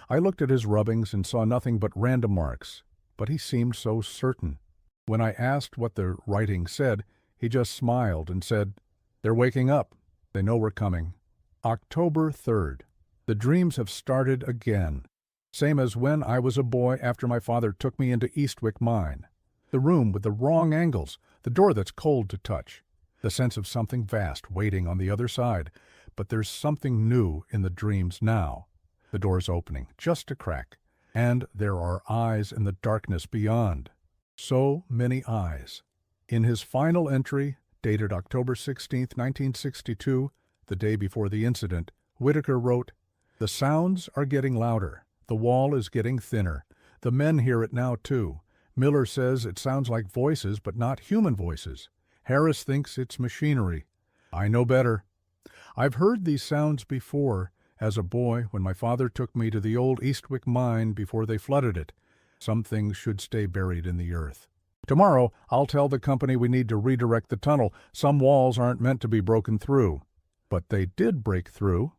I looked at his rubbings and saw nothing but random marks, but he seemed so certain. When I asked what the writing said, he just smiled and said, "They're waking up. They know we're coming." October 3rd. The dreams have started again. Same as when I was a boy after my father took me into Eastwick Mine. The room with the wrong angles, the door that's cold to touch, the sense of something vast waiting on the other side. But there's something new in the dreams now. The door's opening, just a crack, and there are eyes in the darkness beyond. So many eyes. In his final entry, dated October 16, 1962, the day before the incident, Whitaker wrote, "The sounds are getting louder. The wall is getting thinner. The men hear it now, too. Miller says it sounds like voices, but not human voices. Harris thinks it's machinery. I know better. I've heard these sounds before, as a boy when my father took me to the old Eastwick Mine before they flooded it. Some things should stay buried in the earth. Tomorrow, I'll tell the company we need to redirect the tunnel. Some walls aren't meant to be broken through." But they did break through,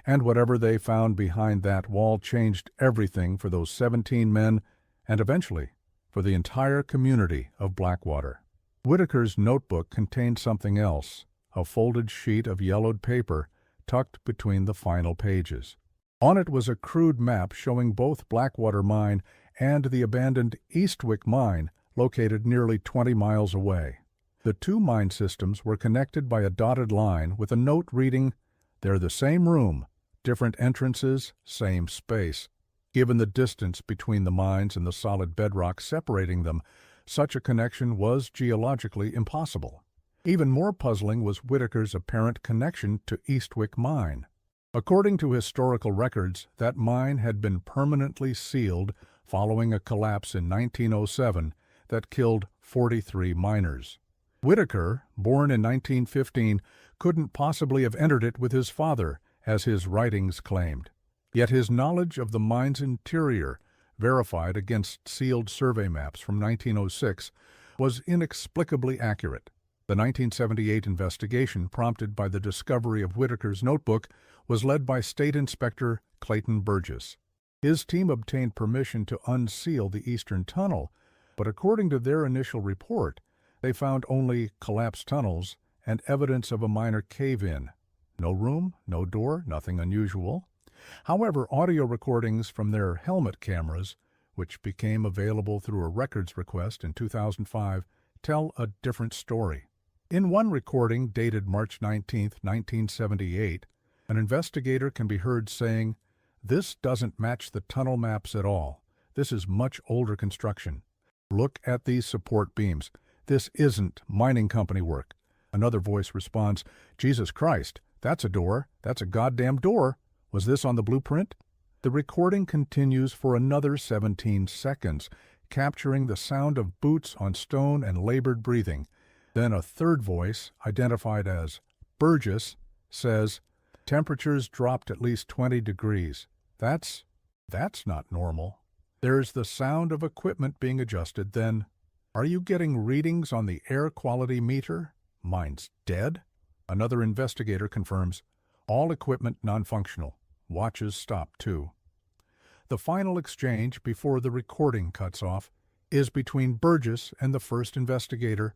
and whatever they found behind that wall changed everything for those 17 men and eventually for the entire community of Blackwater. Whitaker's notebook contained something else, a folded sheet of yellowed paper tucked between the final pages. On it was a crude map showing both Blackwater Mine and the abandoned Eastwick Mine, located nearly 20 miles away. The two mine systems were connected by a dotted line with a note reading, "They're the same room, different entrances, same space." Given the distance between the mines and the solid bedrock separating them, such a connection was geologically impossible. Even more puzzling was Whitaker's apparent connection to Eastwick Mine. According to historical records, that mine had been permanently sealed following a collapse in 1907 that killed 43 miners. Whitaker, born in 1915, couldn't possibly have entered it with his father, as his writings claimed. Yet his knowledge of the mine's interior, verified against sealed survey maps from 1906, was inexplicably accurate. The 1978 investigation, prompted by the discovery of Whitaker's notebook, was led by State Inspector Clayton Burgess. His team obtained permission to unseal the eastern tunnel, but according to their initial report, they found only collapsed tunnels and evidence of a minor cave-in. No room, no door, nothing unusual. However, audio recordings from their helmet cameras, which became available through a records request in 2005, tell a different story. In one recording dated March 19, 1978, an investigator can be heard saying, "This doesn't match the tunnel maps at all. This is much older construction. Look at these support beams. This isn't mining company work." Another voice responds, "Jesus Christ, that's a door. That's a goddamn door. Was this on the blueprint?" The recording continues for another 17 seconds, capturing the sound of boots on stone and labored breathing. Then a third voice, identified as Burgess, says, "Temperatures dropped at least 20 degrees. That's not normal." There's the sound of equipment being adjusted. Then, "Are you getting readings on the air quality meter? Mine's dead." Another investigator confirms, "All equipment non-functional. Watches stop too." The final exchange before the recording cuts off is between Burgess and the first investigator.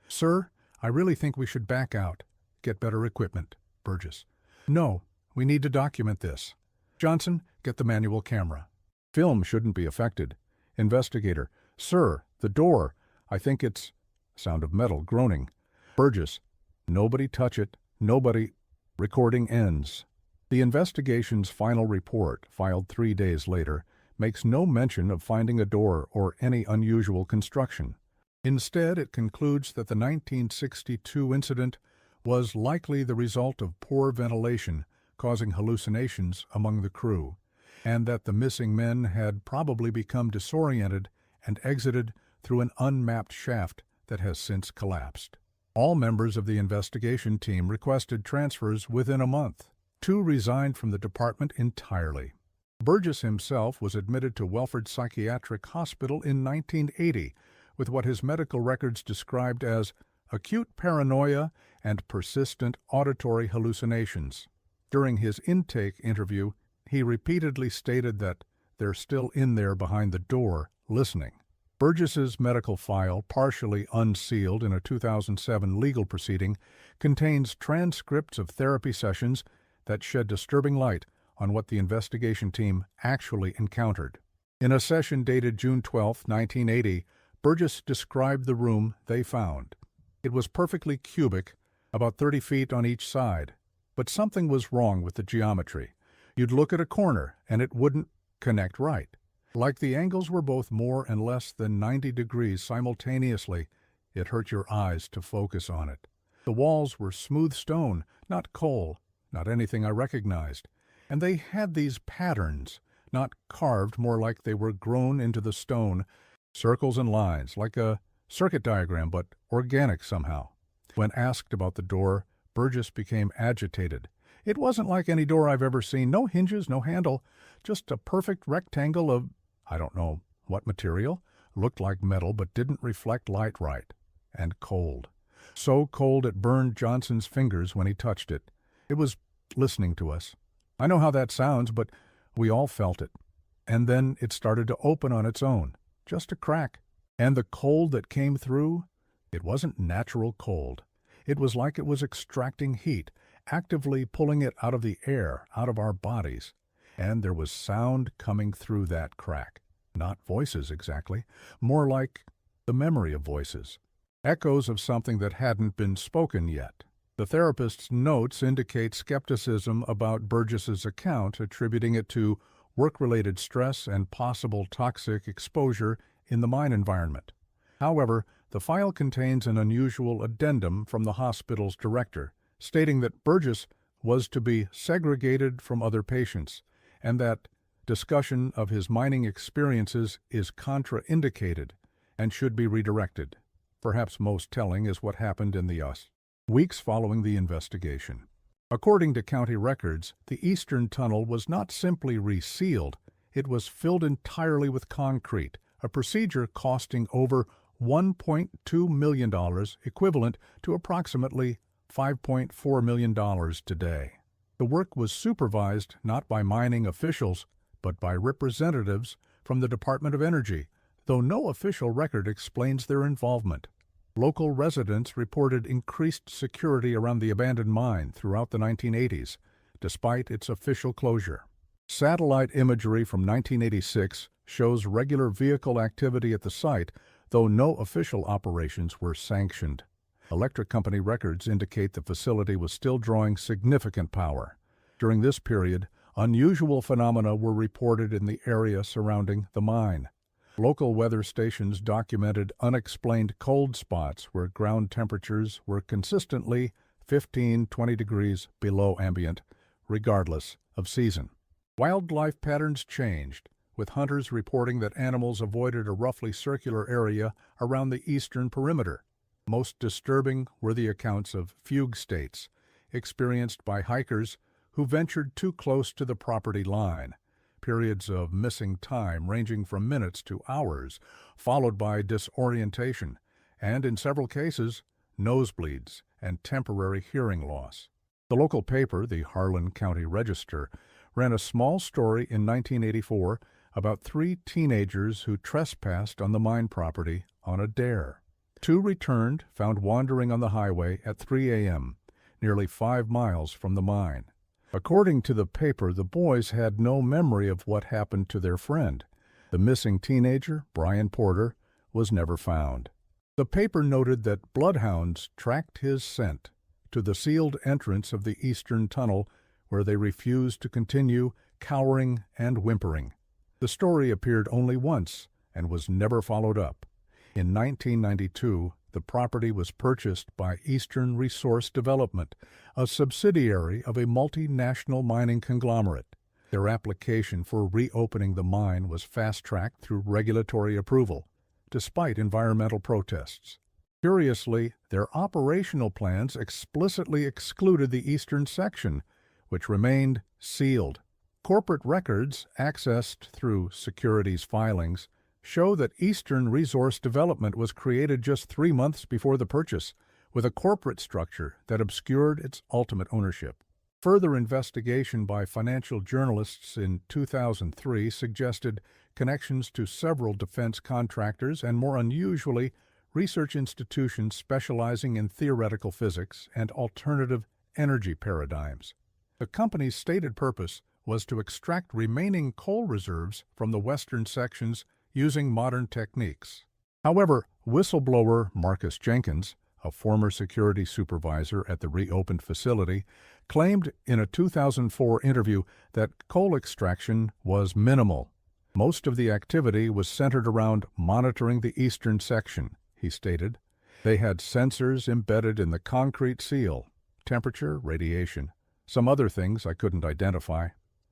"Sir, I really think we should back out. Get better equipment." Burgess, "No, we need to document this." Johnson, "Get the manual camera. Film shouldn't be affected." Investigator, "Sir, the door. I think it's—" Sound of metal groaning. Burgess, "Nobody touch it. Nobody." Recording ends. The investigation's final report, filed 3 days later, makes no mention of finding a door or any unusual construction. Instead, it concludes that the 1962 incident was likely the result of poor ventilation, causing hallucinations among the crew, and that the missing men had probably become disoriented and exited through an unmapped shaft that has since collapsed. All members of the investigation team requested transfers within a month. 2 resigned from the department entirely. Burgess himself was admitted to Welford Psychiatric Hospital in 1980 with what his medical records described as acute paranoia and persistent auditory hallucinations. During his intake interview, he repeatedly stated that they're still in there behind the door, listening. Burgess's medical file, partially unsealed in a 2007 legal proceeding, contains transcripts of therapy sessions that shed disturbing light on what the investigation team actually encountered. In a session dated June 12, 1980, Burgess described the room they found. It was perfectly cubic, about 30 feet on each side, but something was wrong with the geometry. You'd look at a corner, and it wouldn't connect right. Like the angles were both more and less than 90 degrees simultaneously, it hurt your eyes to focus on it. The walls were smooth stone, not coal, not anything I recognized. And they had these patterns, not carved, more like they were grown into the stone, circles and lines, like a circuit diagram, but organic somehow. When asked about the door, Burgess became agitated. "It wasn't like any door I've ever seen. No hinges, no handle, just a perfect rectangle of, I don't know what material, looked like metal but didn't reflect light right, and cold. So cold it burned Johnson's fingers when he touched it. It was listening to us. I know how that sounds, but we all felt it. And then it started to open on its own, just a crack. And the cold that came through, it wasn't natural cold. It was like it was extracting heat, actively pulling it out of the air, out of our bodies. And there was sound coming through that crack. Not voices exactly, more like the memory of voices. Echoes of something that hadn't been spoken yet. The therapist's notes indicate skepticism about Burgess's account, attributing it to work-related stress and possible toxic exposure in the mine environment. However, the file contains an unusual addendum from the hospital's director, stating that Burgess was to be segregated from other patients, and that discussion of his mining experiences is contraindicated and should be redirected. Perhaps most telling is what happened in the weeks following the investigation. According to county records, the eastern tunnel was not simply resealed, It was filled entirely with concrete, a procedure costing over $1.2 million, equivalent to approximately $5.4 million today. The work was supervised not by mining officials, but by representatives from the Department of Energy, though no official record explains their involvement. Local residents reported increased security around the abandoned mine throughout the 1980s, despite its official closure. Satellite imagery from 1986 shows regular vehicle activity at the site, though no official operations were sanctioned. Electric company records indicate the facility was still drawing significant power. During this period, unusual phenomena were reported in the area surrounding the mine. Local weather stations documented unexplained cold spots where ground temperatures were consistently 15-20 degrees below ambient, regardless of season. Wildlife patterns changed, with hunters reporting that animals avoided a roughly circular area around the eastern perimeter. Most disturbing were the accounts of fugue states, experienced by hikers who ventured too close to the property line. Periods of missing time ranging from minutes to hours, followed by disorientation, and in several cases, nosebleeds and temporary hearing loss. The local paper, the Harlan County Register, ran a small story in 1984 about 3 teenagers who trespassed on the mine property on a dare. 2 returned, found wandering on the highway at 3 a.m., nearly 5 miles from the mine. According to the paper, the boys had no memory of what happened to their friend. The missing teenager, Brian Porter, was never found. The paper noted that bloodhounds tracked his scent to the sealed entrance of the eastern tunnel, where they refused to continue, cowering and whimpering. The story appeared only once and was never followed up. In 1992, the property was purchased by Eastern Resource Development, a subsidiary of a multinational mining conglomerate. Their application for reopening the mine was fast-tracked through regulatory approval, despite environmental protests. Curiously, their operational plans explicitly excluded the eastern section, which remained sealed. Corporate records, accessed through securities filings, show that Eastern Resource Development was created just 3 months before the purchase, with a corporate structure that obscured its ultimate ownership. Further investigation by financial journalists in 2003 suggested connections to several defense contractors and, more unusually, research institutions specializing in theoretical physics and alternative energy paradigms. The company's stated purpose was to extract remaining coal reserves from the western sections using modern techniques. However, whistleblower Marcus Jenkins, a former security supervisor at the reopened facility, claimed in a 2004 interview that coal extraction was minimal. Most of the activity was centered around monitoring the eastern section, he stated. They had sensors embedded in the concrete seal, temperature, radiation, some other things I couldn't identify.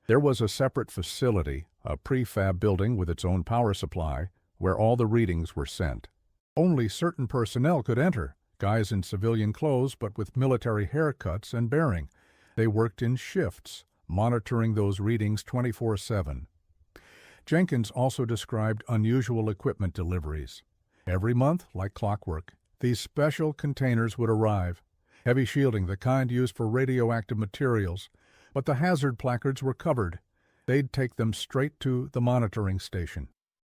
There was a separate facility, a prefab building with its own power supply, where all the readings were sent. Only certain personnel could enter, guys in civilian clothes but with military haircuts and bearing. They worked in shifts, monitoring those readings 24/7. Jenkins also described unusual equipment deliveries. Every month, like clockwork, these special containers would arrive, heavy shielding, the kind used for radioactive materials, but the hazard placards were covered. They'd take them straight to the monitoring station.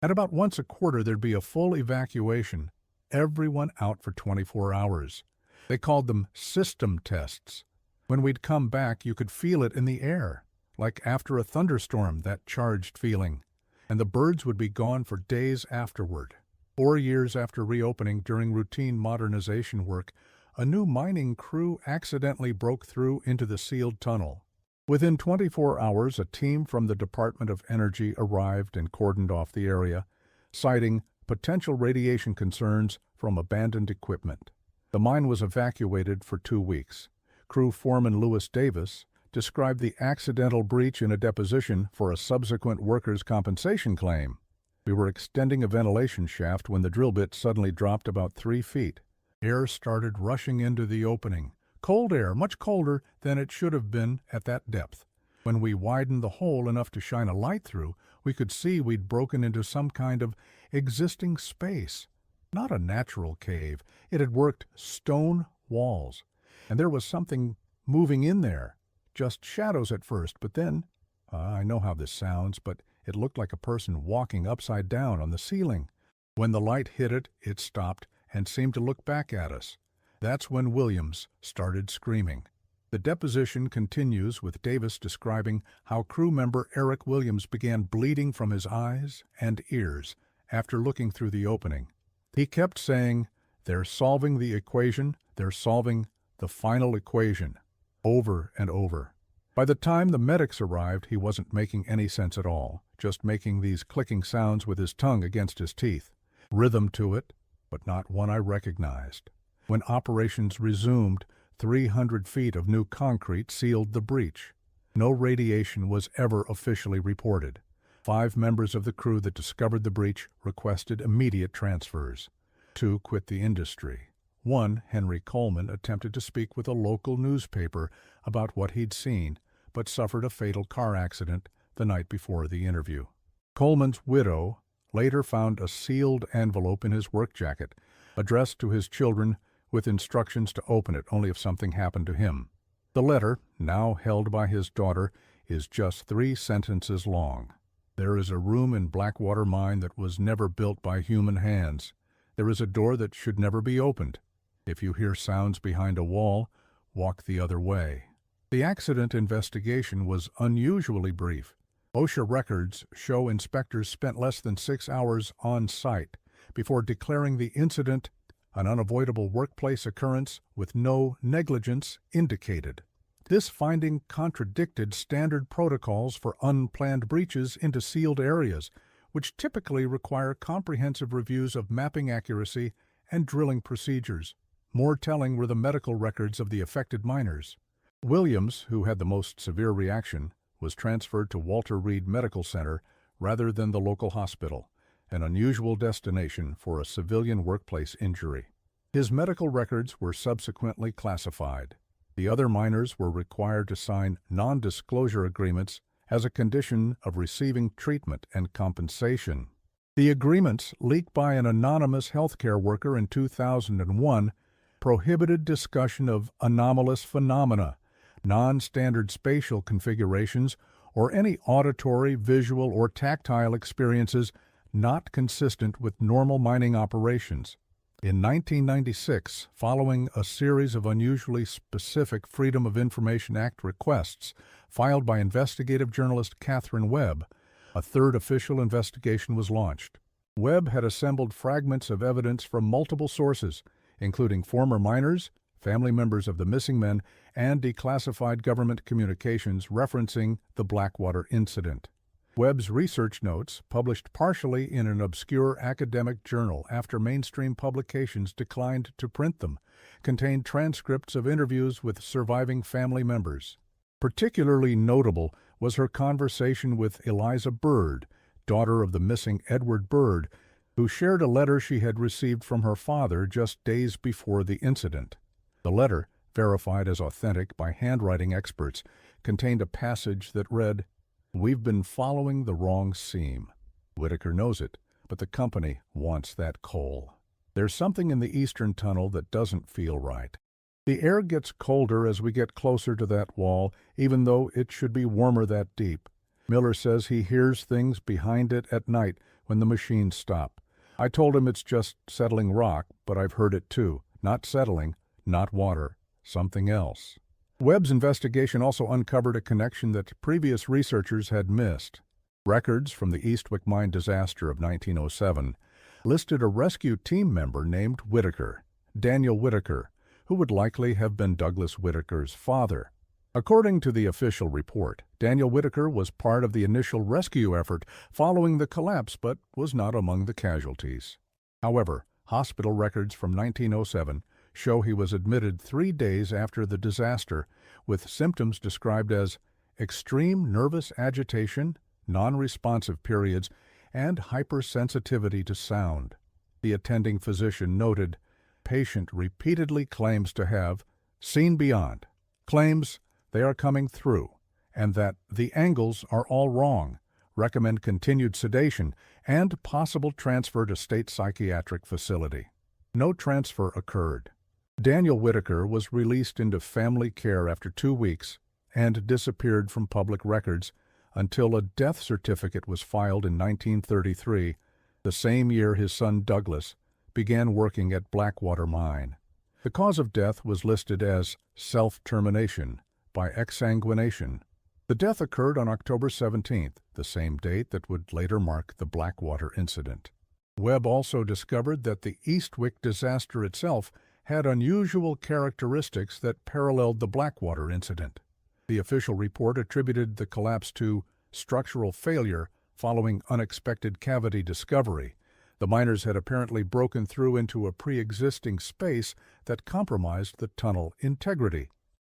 At about once a quarter, there'd be a full evacuation, everyone out for 24 hours. They called them system tests. When we'd come back, you could feel it in the air, like after a thunderstorm, that charged feeling. And the birds would be gone for days afterward. 4 years after reopening, during routine modernization work, a new mining crew accidentally broke through into the sealed tunnel. Within 24 hours, a team from the Department of Energy arrived and cordoned off the area, citing potential radiation concerns from abandoned equipment. The mine was evacuated for 2 weeks. Crew foreman Lewis Davis described the accidental breach in a deposition for a subsequent workers' compensation claim. We were extending a ventilation shaft when the drill bit suddenly dropped about 3 feet. Air started rushing into the opening. Cold air, much colder than it should have been at that depth. When we widened the hole enough to shine a light through, we could see we'd broken into some kind of existing space. Not a natural cave. It had worked stone walls. And there was something moving in there. Just shadows at first, but then, I know how this sounds, but it looked like a person walking upside down on the ceiling. When the light hit it, it stopped and seemed to look back at us. That's when Williams started screaming. The deposition continues with Davis describing how crew member Eric Williams began bleeding from his eyes and ears after looking through the opening. He kept saying, "They're solving the equation, they're solving the final equation," over and over. By the time the medics arrived, he wasn't making any sense at all, just making these clicking sounds with his tongue against his teeth. Rhythm to it, but not one I recognized. When operations resumed, 300 feet of new concrete sealed the breach. No radiation was ever officially reported. 5 members of the crew that discovered the breach requested immediate transfers. 2 quit the industry. 1, Henry Coleman, attempted to speak with a local newspaper about what he'd seen, but suffered a fatal car accident the night before the interview. Coleman's widow later found a sealed envelope in his work jacket, addressed to his children with instructions to open it only if something happened to him. The letter, now held by his daughter, is just 3 sentences long. There is a room in Blackwater Mine that was never built by human hands. There is a door that should never be opened. If you hear sounds behind a wall, walk the other way. The accident investigation was unusually brief. OSHA records show inspectors spent less than 6 hours on site before declaring the incident an unavoidable workplace occurrence with no negligence indicated. This finding contradicted standard protocols for unplanned breaches into sealed areas, which typically require comprehensive reviews of mapping accuracy and drilling procedures. More telling were the medical records of the affected miners. Williams, who had the most severe reaction, was transferred to Walter Reed Medical Center rather than the local hospital, an unusual destination for a civilian workplace injury. His medical records were subsequently classified. The other miners were required to sign non-disclosure agreements as a condition of receiving treatment and compensation. The agreements, leaked by an anonymous healthcare worker in 2001, prohibited discussion of anomalous phenomena, non-standard spatial configurations, or any auditory, visual, or tactile experiences not consistent with normal mining operations. In 1996, following a series of unusually specific Freedom of Information Act requests filed by investigative journalist Catherine Webb, a third official investigation was launched. Webb had assembled fragments of evidence from multiple sources, including former miners, family members of the missing men, and declassified government communications referencing the Blackwater incident. Webb's research notes, published partially in an obscure academic journal after mainstream publications declined to print them, contained transcripts of interviews with surviving family members. Particularly notable was her conversation with Eliza Bird, daughter of the missing Edward Bird, who shared a letter she had received from her father just days before the incident. The letter, verified as authentic by handwriting experts, contained a passage that read, "We've been following the wrong seam. Whitaker knows it, but the company wants that coal. There's something in the eastern tunnel that doesn't feel right. The air gets colder as we get closer to that wall, even though it should be warmer that deep. Miller says he hears things behind it at night when the machines stop. I told him it's just settling rock, but I've heard it too. Not settling, not water, something else." Webb's investigation also uncovered a connection that previous researchers had missed. Records from the Eastwick mine disaster of 1907 listed a rescue team member named Whitaker, Daniel Whitaker, who would likely have been Douglas Whitaker's father. According to the official report, Daniel Whitaker was part of the initial rescue effort following the collapse but was not among the casualties. However, hospital records from 1907 show he was admitted 3 days after the disaster with symptoms described as extreme nervous agitation, non-responsive periods, and hypersensitivity to sound. The attending physician noted, "Patient repeatedly claims to have seen beyond, claims they are coming through, and that the angles are all wrong, recommend continued sedation, and possible transfer to state psychiatric facility. No transfer occurred. Daniel Whitaker was released into family care after 2 weeks and disappeared from public records until a death certificate was filed in 1933, the same year his son Douglas began working at Blackwater Mine. The cause of death was listed as self-termination by exsanguination. The death occurred on October 17th, the same date that would later mark the Blackwater incident. Webb also discovered that the Eastwick disaster itself had unusual characteristics that paralleled the Blackwater incident. The official report attributed the collapse to structural failure following unexpected cavity discovery. The miners had apparently broken through into a pre-existing space that compromised the tunnel integrity.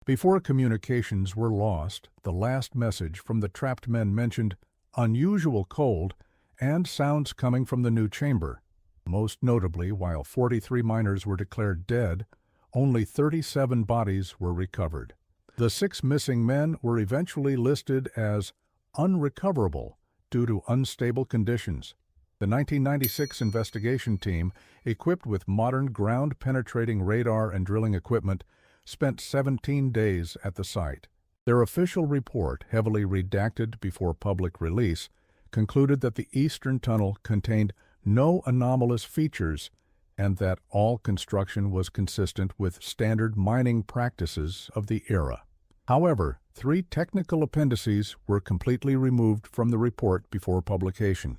Before communications were lost, the last message from the trapped men mentioned unusual cold and sounds coming from the new chamber. Most notably, while 43 miners were declared dead, only 37 bodies were recovered. The 6 missing men were eventually listed as unrecoverable due to unstable conditions. The 1996 investigation team, equipped with modern ground-penetrating radar and drilling equipment, spent 17 days at the site. Their official report, heavily redacted before public release, concluded that the eastern tunnel contained no anomalous features and that all construction was consistent with standard mining practices of the era. However, 3 technical appendices were completely removed from the report before publication.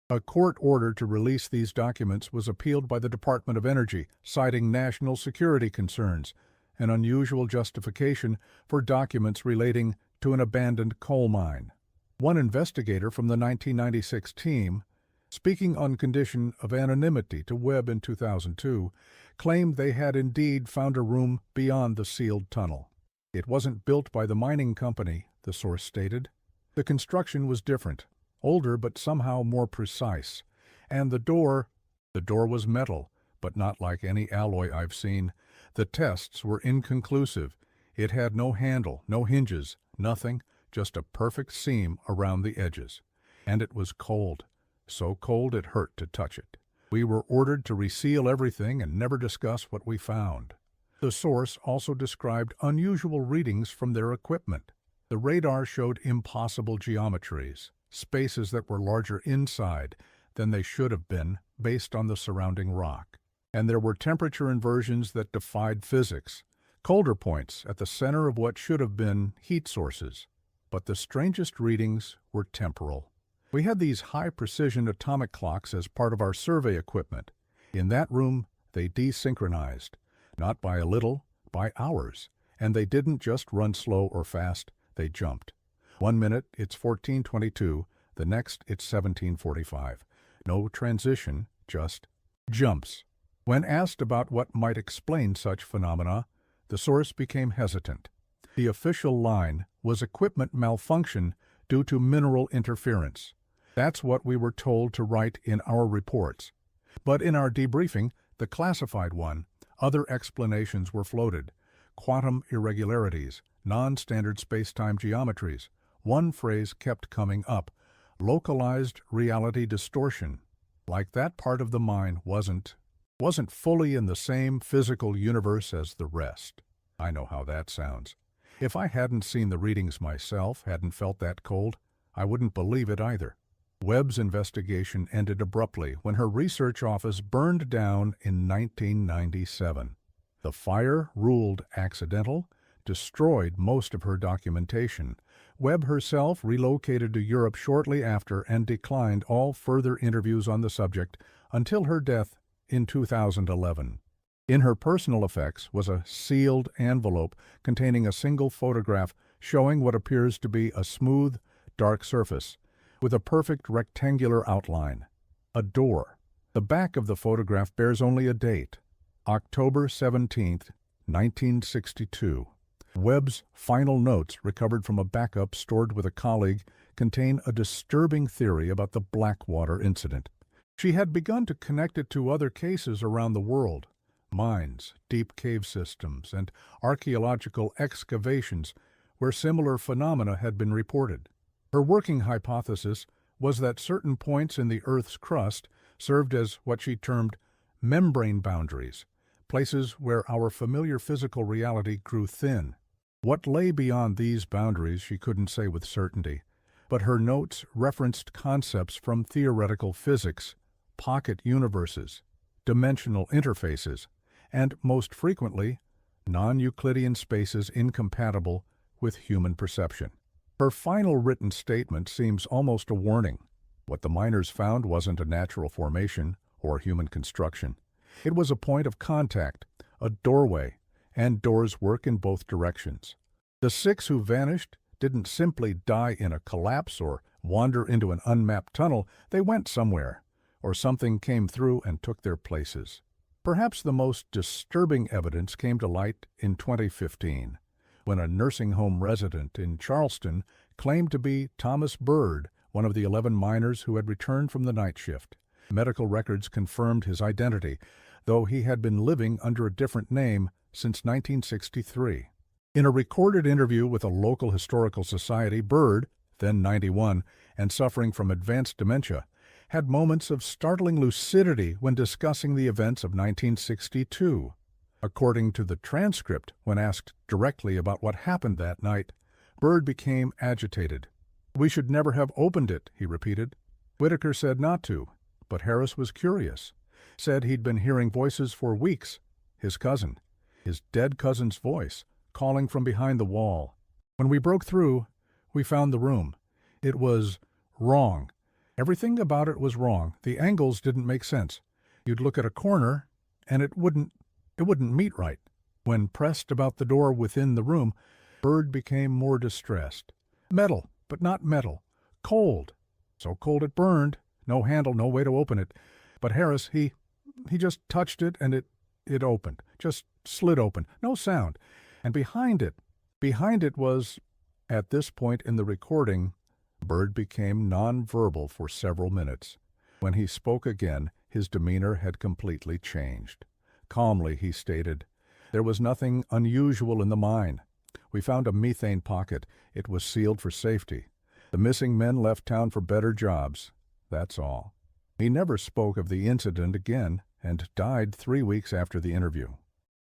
A court order to release these documents was appealed by the Department of Energy, citing national security concerns, an unusual justification for documents relating to an abandoned coal mine. One investigator from the 1996 team, speaking on condition of anonymity to Webb in 2002, claimed they had indeed found a room beyond the sealed tunnel. It wasn't built by the mining company, the source stated. The construction was different, older but somehow more precise, and the door was metal, but not like any alloy I've seen. The tests were inconclusive. It had no handle, no hinges, nothing, just a perfect seam around the edges. And it was cold. So cold it hurt to touch it. We were ordered to reseal everything and never discuss what we found. The source also described unusual readings from their equipment. The radar showed impossible geometries, spaces that were larger inside than they should have been based on the surrounding rock. And there were temperature inversions that defied physics, colder points at the center of what should have been heat sources. But the strangest readings were temporal. We had these high-precision atomic clocks as part of our survey equipment. In that room, they desynchronized, not by a little, by hours. And they didn't just run slow or fast, they jumped. 1 minute, it's 14:22, the next, it's 17:45. No transition, just jumps. When asked about what might explain such phenomena, the source became hesitant. The official line was equipment malfunction due to mineral interference. That's what we were told to write in our reports. But in our debriefing, the classified one, other explanations were floated. Quantum irregularities, non-standard space-time geometries. One phrase kept coming up, localized reality distortion. Like that part of the mine wasn't fully in the same physical universe as the rest. I know how that sounds. If I hadn't seen the readings myself, hadn't felt that cold, I wouldn't believe it either. Webb's investigation ended abruptly when her research office burned down in 1997. The fire, ruled accidental, destroyed most of her documentation. Webb herself relocated to Europe shortly after and declined all further interviews on the subject until her death in 2011. In her personal effects was a sealed envelope containing a single photograph showing what appears to be a smooth, dark surface with a perfect rectangular outline. A door. The back of the photograph bears only a date, October 17, 1962. Webb's final notes, recovered from a backup stored with a colleague, contain a disturbing theory about the Blackwater incident. She had begun to connect it to other cases around the world. Mines, deep cave systems, and archaeological excavations where similar phenomena had been reported. Her working hypothesis was that certain points in the Earth's crust served as what she termed membrane boundaries, places where our familiar physical reality grew thin. What lay beyond these boundaries she couldn't say with certainty, but her notes referenced concepts from theoretical physics, pocket universes, dimensional interfaces, and, most frequently, non-Euclidean spaces incompatible with human perception. Her final written statement seems almost a warning. What the miners found wasn't a natural formation or human construction. It was a point of contact, a doorway, and doors work in both directions. The 6 who vanished didn't simply die in a collapse or wander into an unmapped tunnel. They went somewhere, or something came through and took their places. Perhaps the most disturbing evidence came to light in 2015, when a nursing home resident in Charleston claimed to be Thomas Bird, one of the 11 miners who had returned from the night shift. Medical records confirmed his identity, though he had been living under a different name since 1963. In a recorded interview with a local historical society, Bird, then 91 and suffering from advanced dementia, had moments of startling lucidity when discussing the events of 1962. According to the transcript, when asked directly about what happened that night, Bird became agitated. "We should never have opened it," he repeated. Whitaker said not to, but Harris was curious, said he'd been hearing voices for weeks, his cousin, his dead cousin's voice, calling from behind the wall. "When we broke through, we found the room. It was wrong. Everything about it was wrong. The angles didn't make sense. You'd look at a corner, and it wouldn't meet right." When pressed about the door within the room, Bird became more distressed. "Metal, but not metal. Cold. So cold it burned. No handle, no way to open it. But Harris, he just touched it and it opened. Just slid open. No sound. And behind it was..." At this point in the recording, Bird became nonverbal for several minutes. When he spoke again, his demeanor had completely changed. Calmly, he stated, "There was nothing unusual in the mine. We found a methane pocket. It was sealed for safety. The missing men left town for better jobs. That's all." He never spoke of the incident again and died 3 weeks after the interview.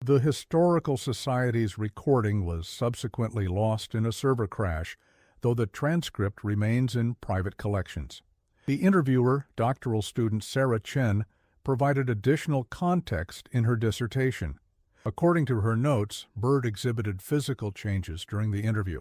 The Historical Society's recording was subsequently lost in a server crash, though the transcript remains in private collections. The interviewer, doctoral student Sarah Chen, provided additional context in her dissertation. According to her notes, Bird exhibited physical changes during the interview.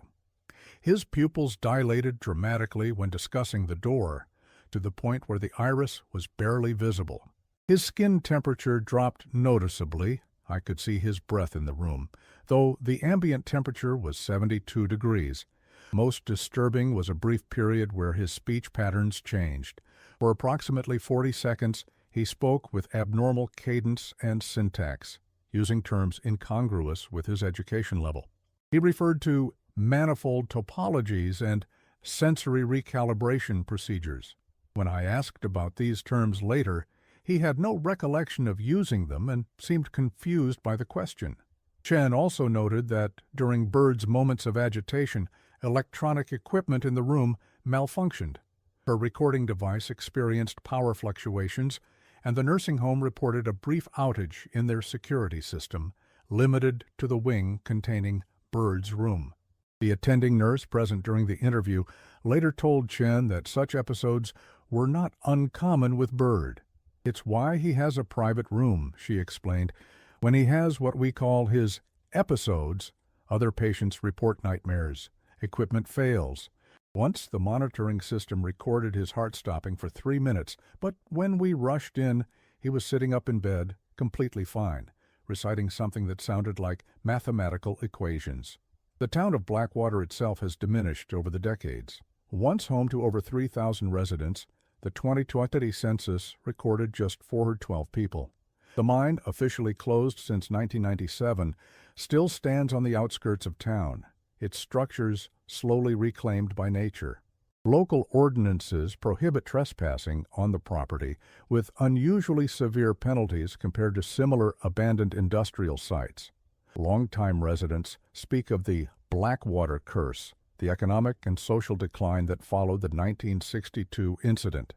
His pupils dilated dramatically when discussing the door, to the point where the iris was barely visible. His skin temperature dropped noticeably. I could see his breath in the room, though the ambient temperature was 72 degrees. Most disturbing was a brief period where his speech patterns changed. For approximately 40 seconds, he spoke with abnormal cadence and syntax, using terms incongruous with his education level. He referred to manifold topologies and sensory recalibration procedures. When I asked about these terms later, he had no recollection of using them and seemed confused by the question. Chen also noted that during Bird's moments of agitation, electronic equipment in the room malfunctioned. Her recording device experienced power fluctuations, and the nursing home reported a brief outage in their security system, limited to the wing containing Bird's room. The attending nurse present during the interview later told Chen that such episodes were not uncommon with Bird. "It's why he has a private room," she explained. "When he has what we call his episodes, other patients report nightmares. Equipment fails. Once the monitoring system recorded his heart stopping for 3 minutes, but when we rushed in, he was sitting up in bed, completely fine, reciting something that sounded like mathematical equations." The town of Blackwater itself has diminished over the decades. Once home to over 3,000 residents, the 2020 census recorded just 412 people. The mine, officially closed since 1997, still stands on the outskirts of town, its structures slowly reclaimed by nature. Local ordinances prohibit trespassing on the property, with unusually severe penalties compared to similar abandoned industrial sites. Longtime residents speak of the Blackwater curse, the economic and social decline that followed the 1962 incident.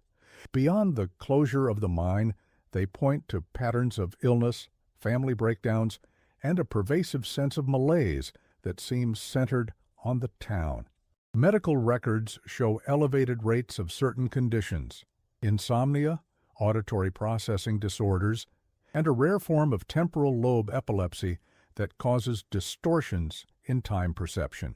Beyond the closure of the mine, they point to patterns of illness, family breakdowns, and a pervasive sense of malaise that seems centered on the town. Medical records show elevated rates of certain conditions: insomnia, auditory processing disorders, and a rare form of temporal lobe epilepsy that causes distortions in time perception.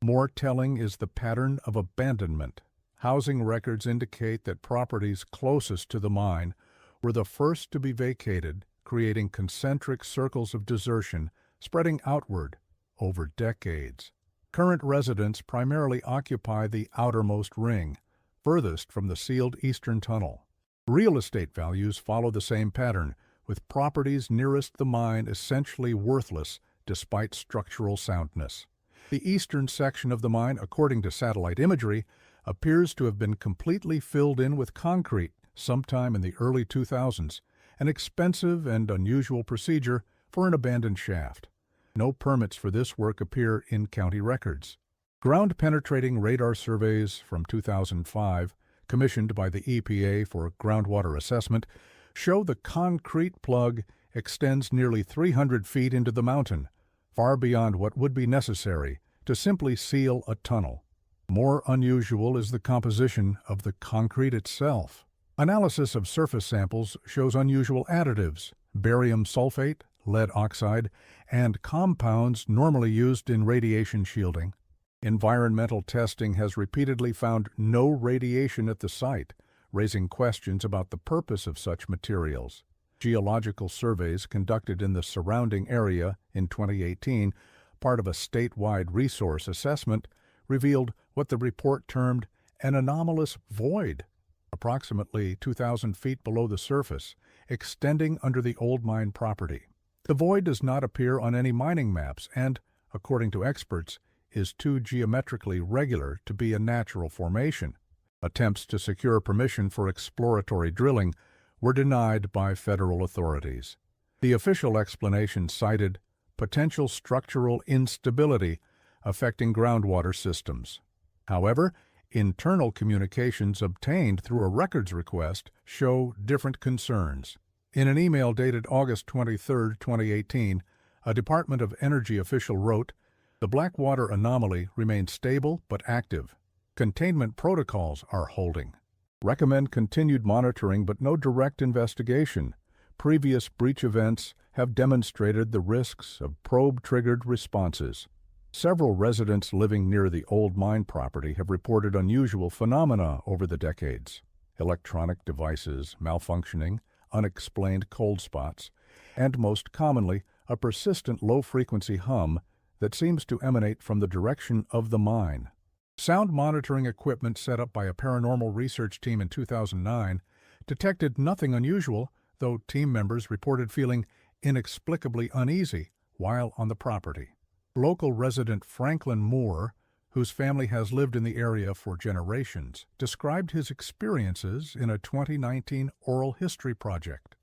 More telling is the pattern of abandonment. Housing records indicate that properties closest to the mine were the first to be vacated, creating concentric circles of desertion spreading outward over decades. Current residents primarily occupy the outermost ring, furthest from the sealed eastern tunnel. Real estate values follow the same pattern, with properties nearest the mine essentially worthless despite structural soundness. The eastern section of the mine, according to satellite imagery, appears to have been completely filled in with concrete sometime in the early 2000s, an expensive and unusual procedure for an abandoned shaft. No permits for this work appear in county records. Ground-penetrating radar surveys from 2005, commissioned by the EPA for groundwater assessment, show the concrete plug extends nearly 300 feet into the mountain, far beyond what would be necessary to simply seal a tunnel. More unusual is the composition of the concrete itself. Analysis of surface samples shows unusual additives: barium sulfate, lead oxide, and compounds normally used in radiation shielding. Environmental testing has repeatedly found no radiation at the site, raising questions about the purpose of such materials. Geological surveys conducted in the surrounding area in 2018, part of a statewide resource assessment, revealed what the report termed an anomalous void, approximately 2,000 feet below the surface, extending under the old mine property. The void does not appear on any mining maps and, according to experts, is too geometrically regular to be a natural formation. Attempts to secure permission for exploratory drilling were denied by federal authorities. The official explanation cited potential structural instability affecting groundwater systems. However, internal communications obtained through a records request show different concerns. In an email dated August 23, 2018, a Department of Energy official wrote, "The Blackwater anomaly remains stable but active. Containment protocols are holding. Recommend continued monitoring but no direct investigation. Previous breach events have demonstrated the risks of probe-triggered responses." Several residents living near the old mine property have reported unusual phenomena over the decades: electronic devices malfunctioning, unexplained cold spots, and most commonly, a persistent low-frequency hum that seems to emanate from the direction of the mine. Sound monitoring equipment set up by a paranormal research team in 2009 detected nothing unusual, though team members reported feeling inexplicably uneasy while on the property. Local resident Franklin Moore, whose family has lived in the area for generations, described his experiences in a 2019 oral history project.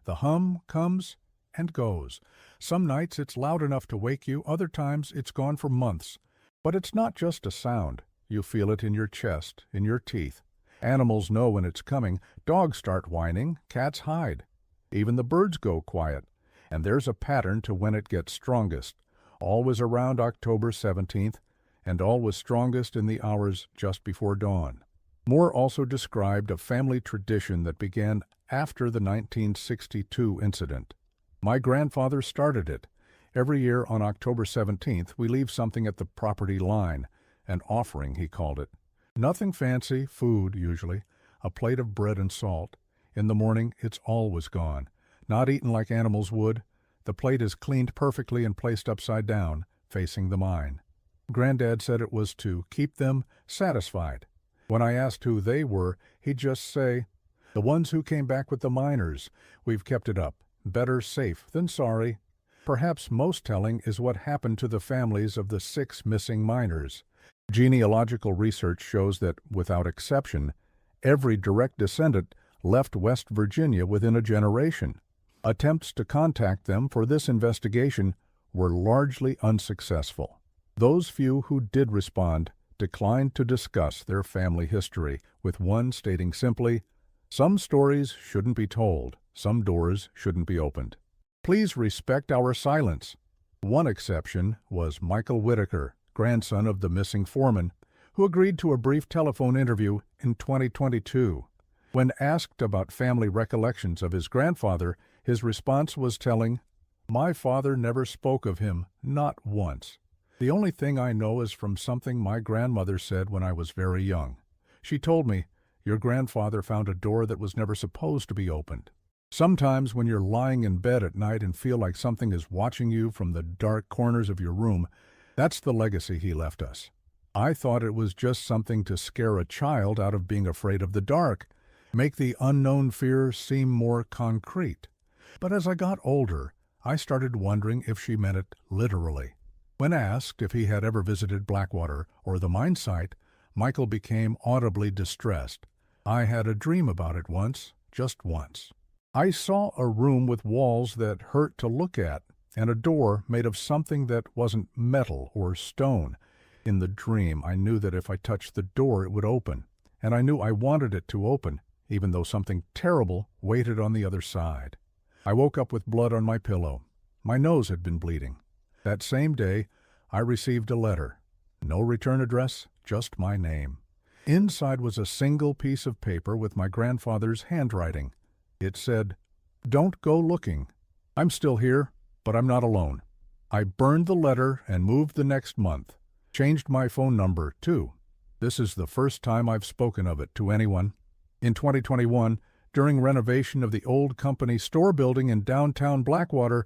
"The hum comes and goes. Some nights it's loud enough to wake you, other times it's gone for months. But it's not just a sound. You feel it in your chest, in your teeth. Animals know when it's coming. Dogs start whining, cats hide. Even the birds go quiet. And there's a pattern to when it gets strongest. Always around October 17th, and always strongest in the hours just before dawn." Moore also described a family tradition that began after the 1962 incident. "My grandfather started it. Every year on October 17th, we leave something at the property line, an offering, he called it. Nothing fancy, food usually, a plate of bread and salt. In the morning, it's always gone. Not eaten like animals would. The plate is cleaned perfectly and placed upside down, facing the mine. Granddad said it was to keep them satisfied. When I asked who they were, he'd just say, 'The ones who came back with the miners. We've kept it up. Better safe than sorry.' Perhaps most telling is what happened to the families of the 6 missing miners. Genealogical research shows that, without exception, every direct descendant left West Virginia within a generation. Attempts to contact them for this investigation were largely unsuccessful. Those few who did respond declined to discuss their family history, with one stating simply, "Some stories shouldn't be told, some doors shouldn't be opened. Please respect our silence." One exception was Michael Whitaker, grandson of the missing foreman, who agreed to a brief telephone interview in 2022. When asked about family recollections of his grandfather, his response was telling, "My father never spoke of him, not once. The only thing I know is from something my grandmother said when I was very young. She told me, 'Your grandfather found a door that was never supposed to be opened.' Sometimes when you're lying in bed at night and feel like something is watching you from the dark corners of your room, that's the legacy he left us. I thought it was just something to scare a child out of being afraid of the dark, make the unknown fear seem more concrete. But as I got older, I started wondering if she meant it literally." When asked if he had ever visited Blackwater or the mine site, Michael became audibly distressed. "I had a dream about it once, just once. I saw a room with walls that hurt to look at and a door made of something that wasn't metal or stone. In the dream, I knew that if I touched the door it would open, and I knew I wanted it to open, even though something terrible waited on the other side. I woke up with blood on my pillow. My nose had been bleeding. That same day, I received a letter. No return address, just my name. Inside was a single piece of paper with my grandfather's handwriting. It said, 'Don't go looking. I'm still here, but I'm not alone.' I burned the letter and moved the next month. Changed my phone number, too. This is the first time I've spoken of it to anyone. In 2021, during renovation of the old company store building in downtown Blackwater,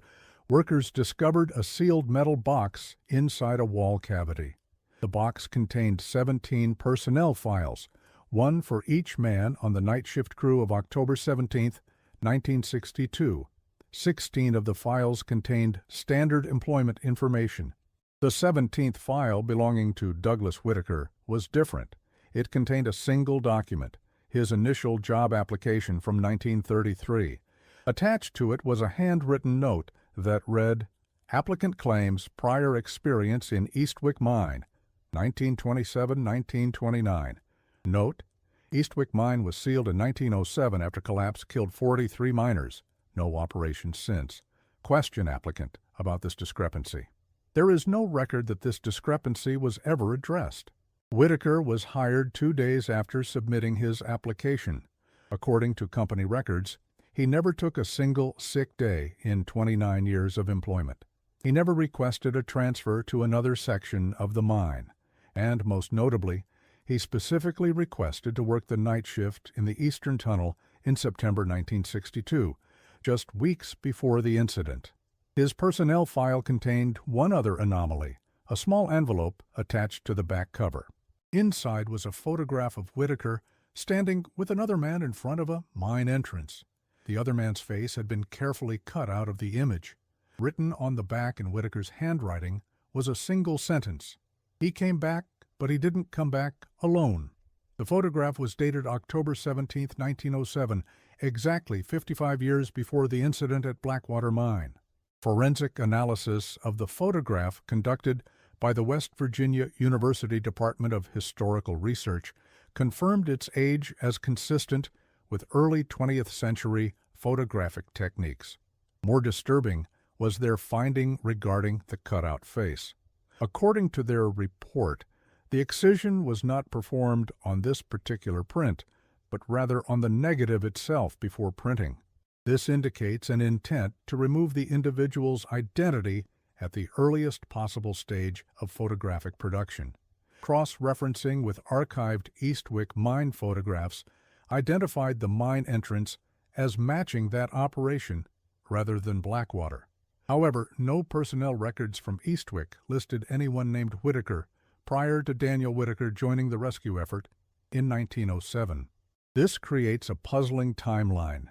workers discovered a sealed metal box inside a wall cavity. The box contained 17 personnel files, one for each man on the night shift crew of October 17, 1962. 16 of the files contained standard employment information. The 17th file, belonging to Douglas Whitaker, was different. It contained a single document, his initial job application from 1933. Attached to it was a handwritten note that read, "Applicant claims prior experience in Eastwick Mine, 1927-1929. Note, Eastwick Mine was sealed in 1907 after collapse killed 43 miners. No operation since. Question applicant about this discrepancy." There is no record that this discrepancy was ever addressed. Whitaker was hired 2 days after submitting his application. According to company records, he never took a single sick day in 29 years of employment. He never requested a transfer to another section of the mine, and most notably, he specifically requested to work the night shift in the Eastern Tunnel in September 1962, just weeks before the incident. His personnel file contained one other anomaly, a small envelope attached to the back cover. Inside was a photograph of Whitaker standing with another man in front of a mine entrance. The other man's face had been carefully cut out of the image. Written on the back in Whitaker's handwriting was a single sentence. "He came back, but he didn't come back alone." The photograph was dated October 17, 1907, exactly 55 years before the incident at Blackwater Mine. Forensic analysis of the photograph conducted by the West Virginia University Department of Historical Research confirmed its age as consistent with early 20th century photographic techniques. More disturbing was their finding regarding the cutout face. According to their report, the excision was not performed on this particular print, but rather on the negative itself before printing. This indicates an intent to remove the individual's identity at the earliest possible stage of photographic production. Cross-referencing with archived Eastwick mine photographs identified the mine entrance as matching that operation rather than Blackwater. However, no personnel records from Eastwick listed anyone named Whitaker prior to Daniel Whitaker joining the rescue effort in 1907. This creates a puzzling timeline.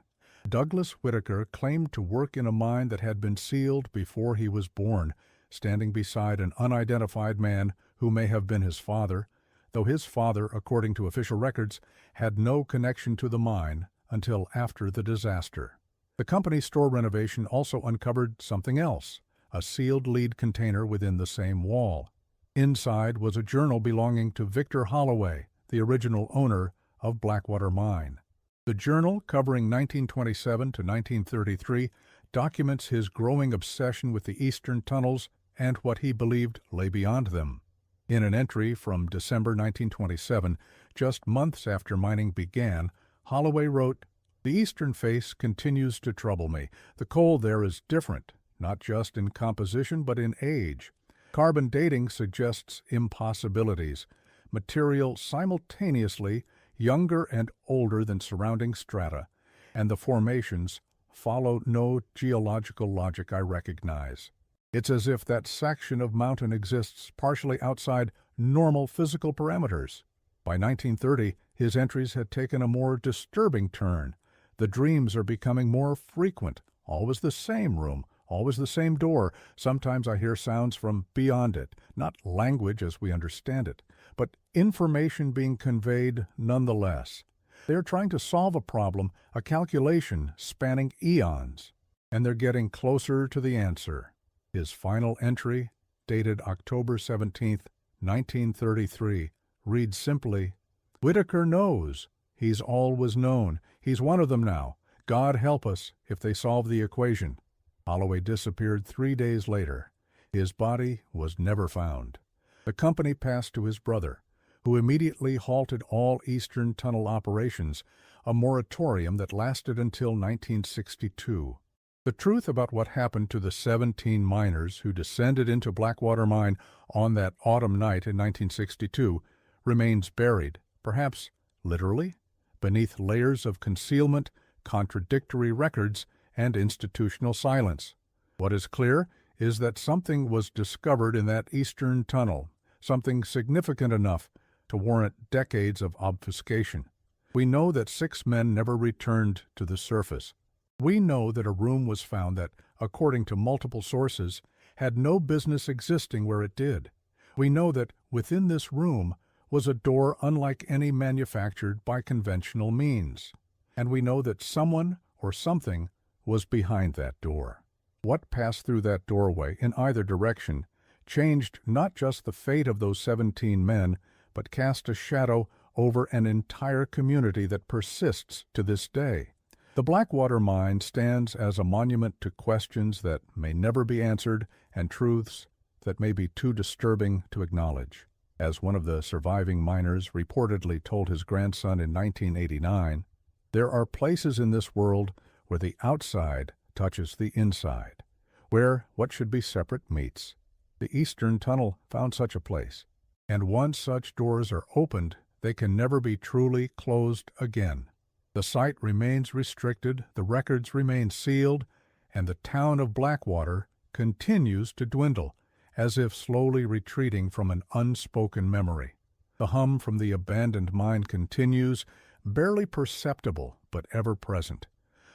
Douglas Whitaker claimed to work in a mine that had been sealed before he was born, standing beside an unidentified man who may have been his father, though his father, according to official records, had no connection to the mine until after the disaster. The company store renovation also uncovered something else, a sealed lead container within the same wall. Inside was a journal belonging to Victor Holloway, the original owner of Blackwater Mine. The journal, covering 1927 to 1933, documents his growing obsession with the eastern tunnels and what he believed lay beyond them. In an entry from December 1927, just months after mining began, Holloway wrote, "The eastern face continues to trouble me. The coal there is different, not just in composition but in age. Carbon dating suggests impossibilities. Material simultaneously younger and older than surrounding strata, and the formations follow no geological logic I recognize. It's as if that section of mountain exists partially outside normal physical parameters." By 1930, his entries had taken a more disturbing turn. The dreams are becoming more frequent. Always the same room, always the same door. Sometimes I hear sounds from beyond it, not language as we understand it, but information being conveyed nonetheless. They are trying to solve a problem, a calculation spanning eons, and they're getting closer to the answer. His final entry, dated October 17, 1933, reads simply, "Whitaker knows. He's always known. He's one of them now. God help us if they solve the equation." Holloway disappeared 3 days later. His body was never found. The company passed to his brother, who immediately halted all Eastern Tunnel operations, a moratorium that lasted until 1962. The truth about what happened to the 17 miners who descended into Blackwater Mine on that autumn night in 1962 remains buried, perhaps literally, beneath layers of concealment, contradictory records, and institutional silence. What is clear is that something was discovered in that eastern tunnel, something significant enough to warrant decades of obfuscation. We know that 6 men never returned to the surface. We know that a room was found that, according to multiple sources, had no business existing where it did. We know that within this room was a door unlike any manufactured by conventional means. And we know that someone or something was behind that door. What passed through that doorway in either direction changed not just the fate of those 17 men, but cast a shadow over an entire community that persists to this day. The Blackwater Mine stands as a monument to questions that may never be answered and truths that may be too disturbing to acknowledge. As one of the surviving miners reportedly told his grandson in 1989, "There are places in this world where the outside touches the inside, where what should be separate meets. The Eastern Tunnel found such a place, and once such doors are opened, they can never be truly closed again. The site remains restricted, the records remain sealed, and the town of Blackwater continues to dwindle, as if slowly retreating from an unspoken memory. The hum from the abandoned mine continues, barely perceptible but ever present,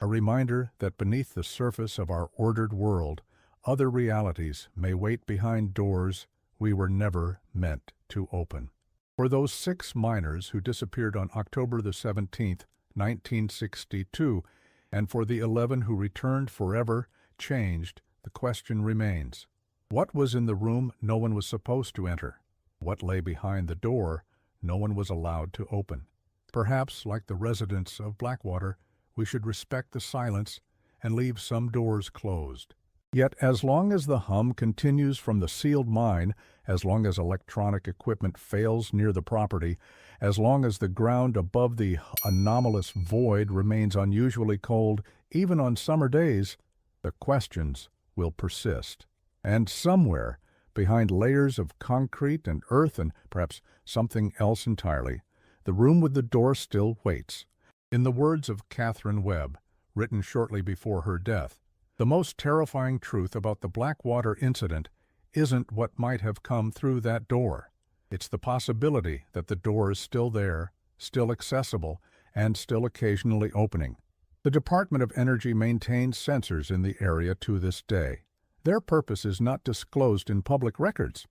a reminder that beneath the surface of our ordered world, other realities may wait behind doors we were never meant to open." For those 6 miners who disappeared on October the 17th, 1962, and for the 11 who returned forever changed, the question remains: what was in the room no one was supposed to enter? What lay behind the door no one was allowed to open? Perhaps, like the residents of Blackwater, we should respect the silence and leave some doors closed. Yet as long as the hum continues from the sealed mine, as long as electronic equipment fails near the property, as long as the ground above the anomalous void remains unusually cold, even on summer days, the questions will persist. And somewhere, behind layers of concrete and earth and perhaps something else entirely, the room with the door still waits. In the words of Catherine Webb, written shortly before her death, "The most terrifying truth about the Blackwater incident isn't what might have come through that door. It's the possibility that the door is still there, still accessible, and still occasionally opening." The Department of Energy maintains sensors in the area to this day. Their purpose is not disclosed in public records.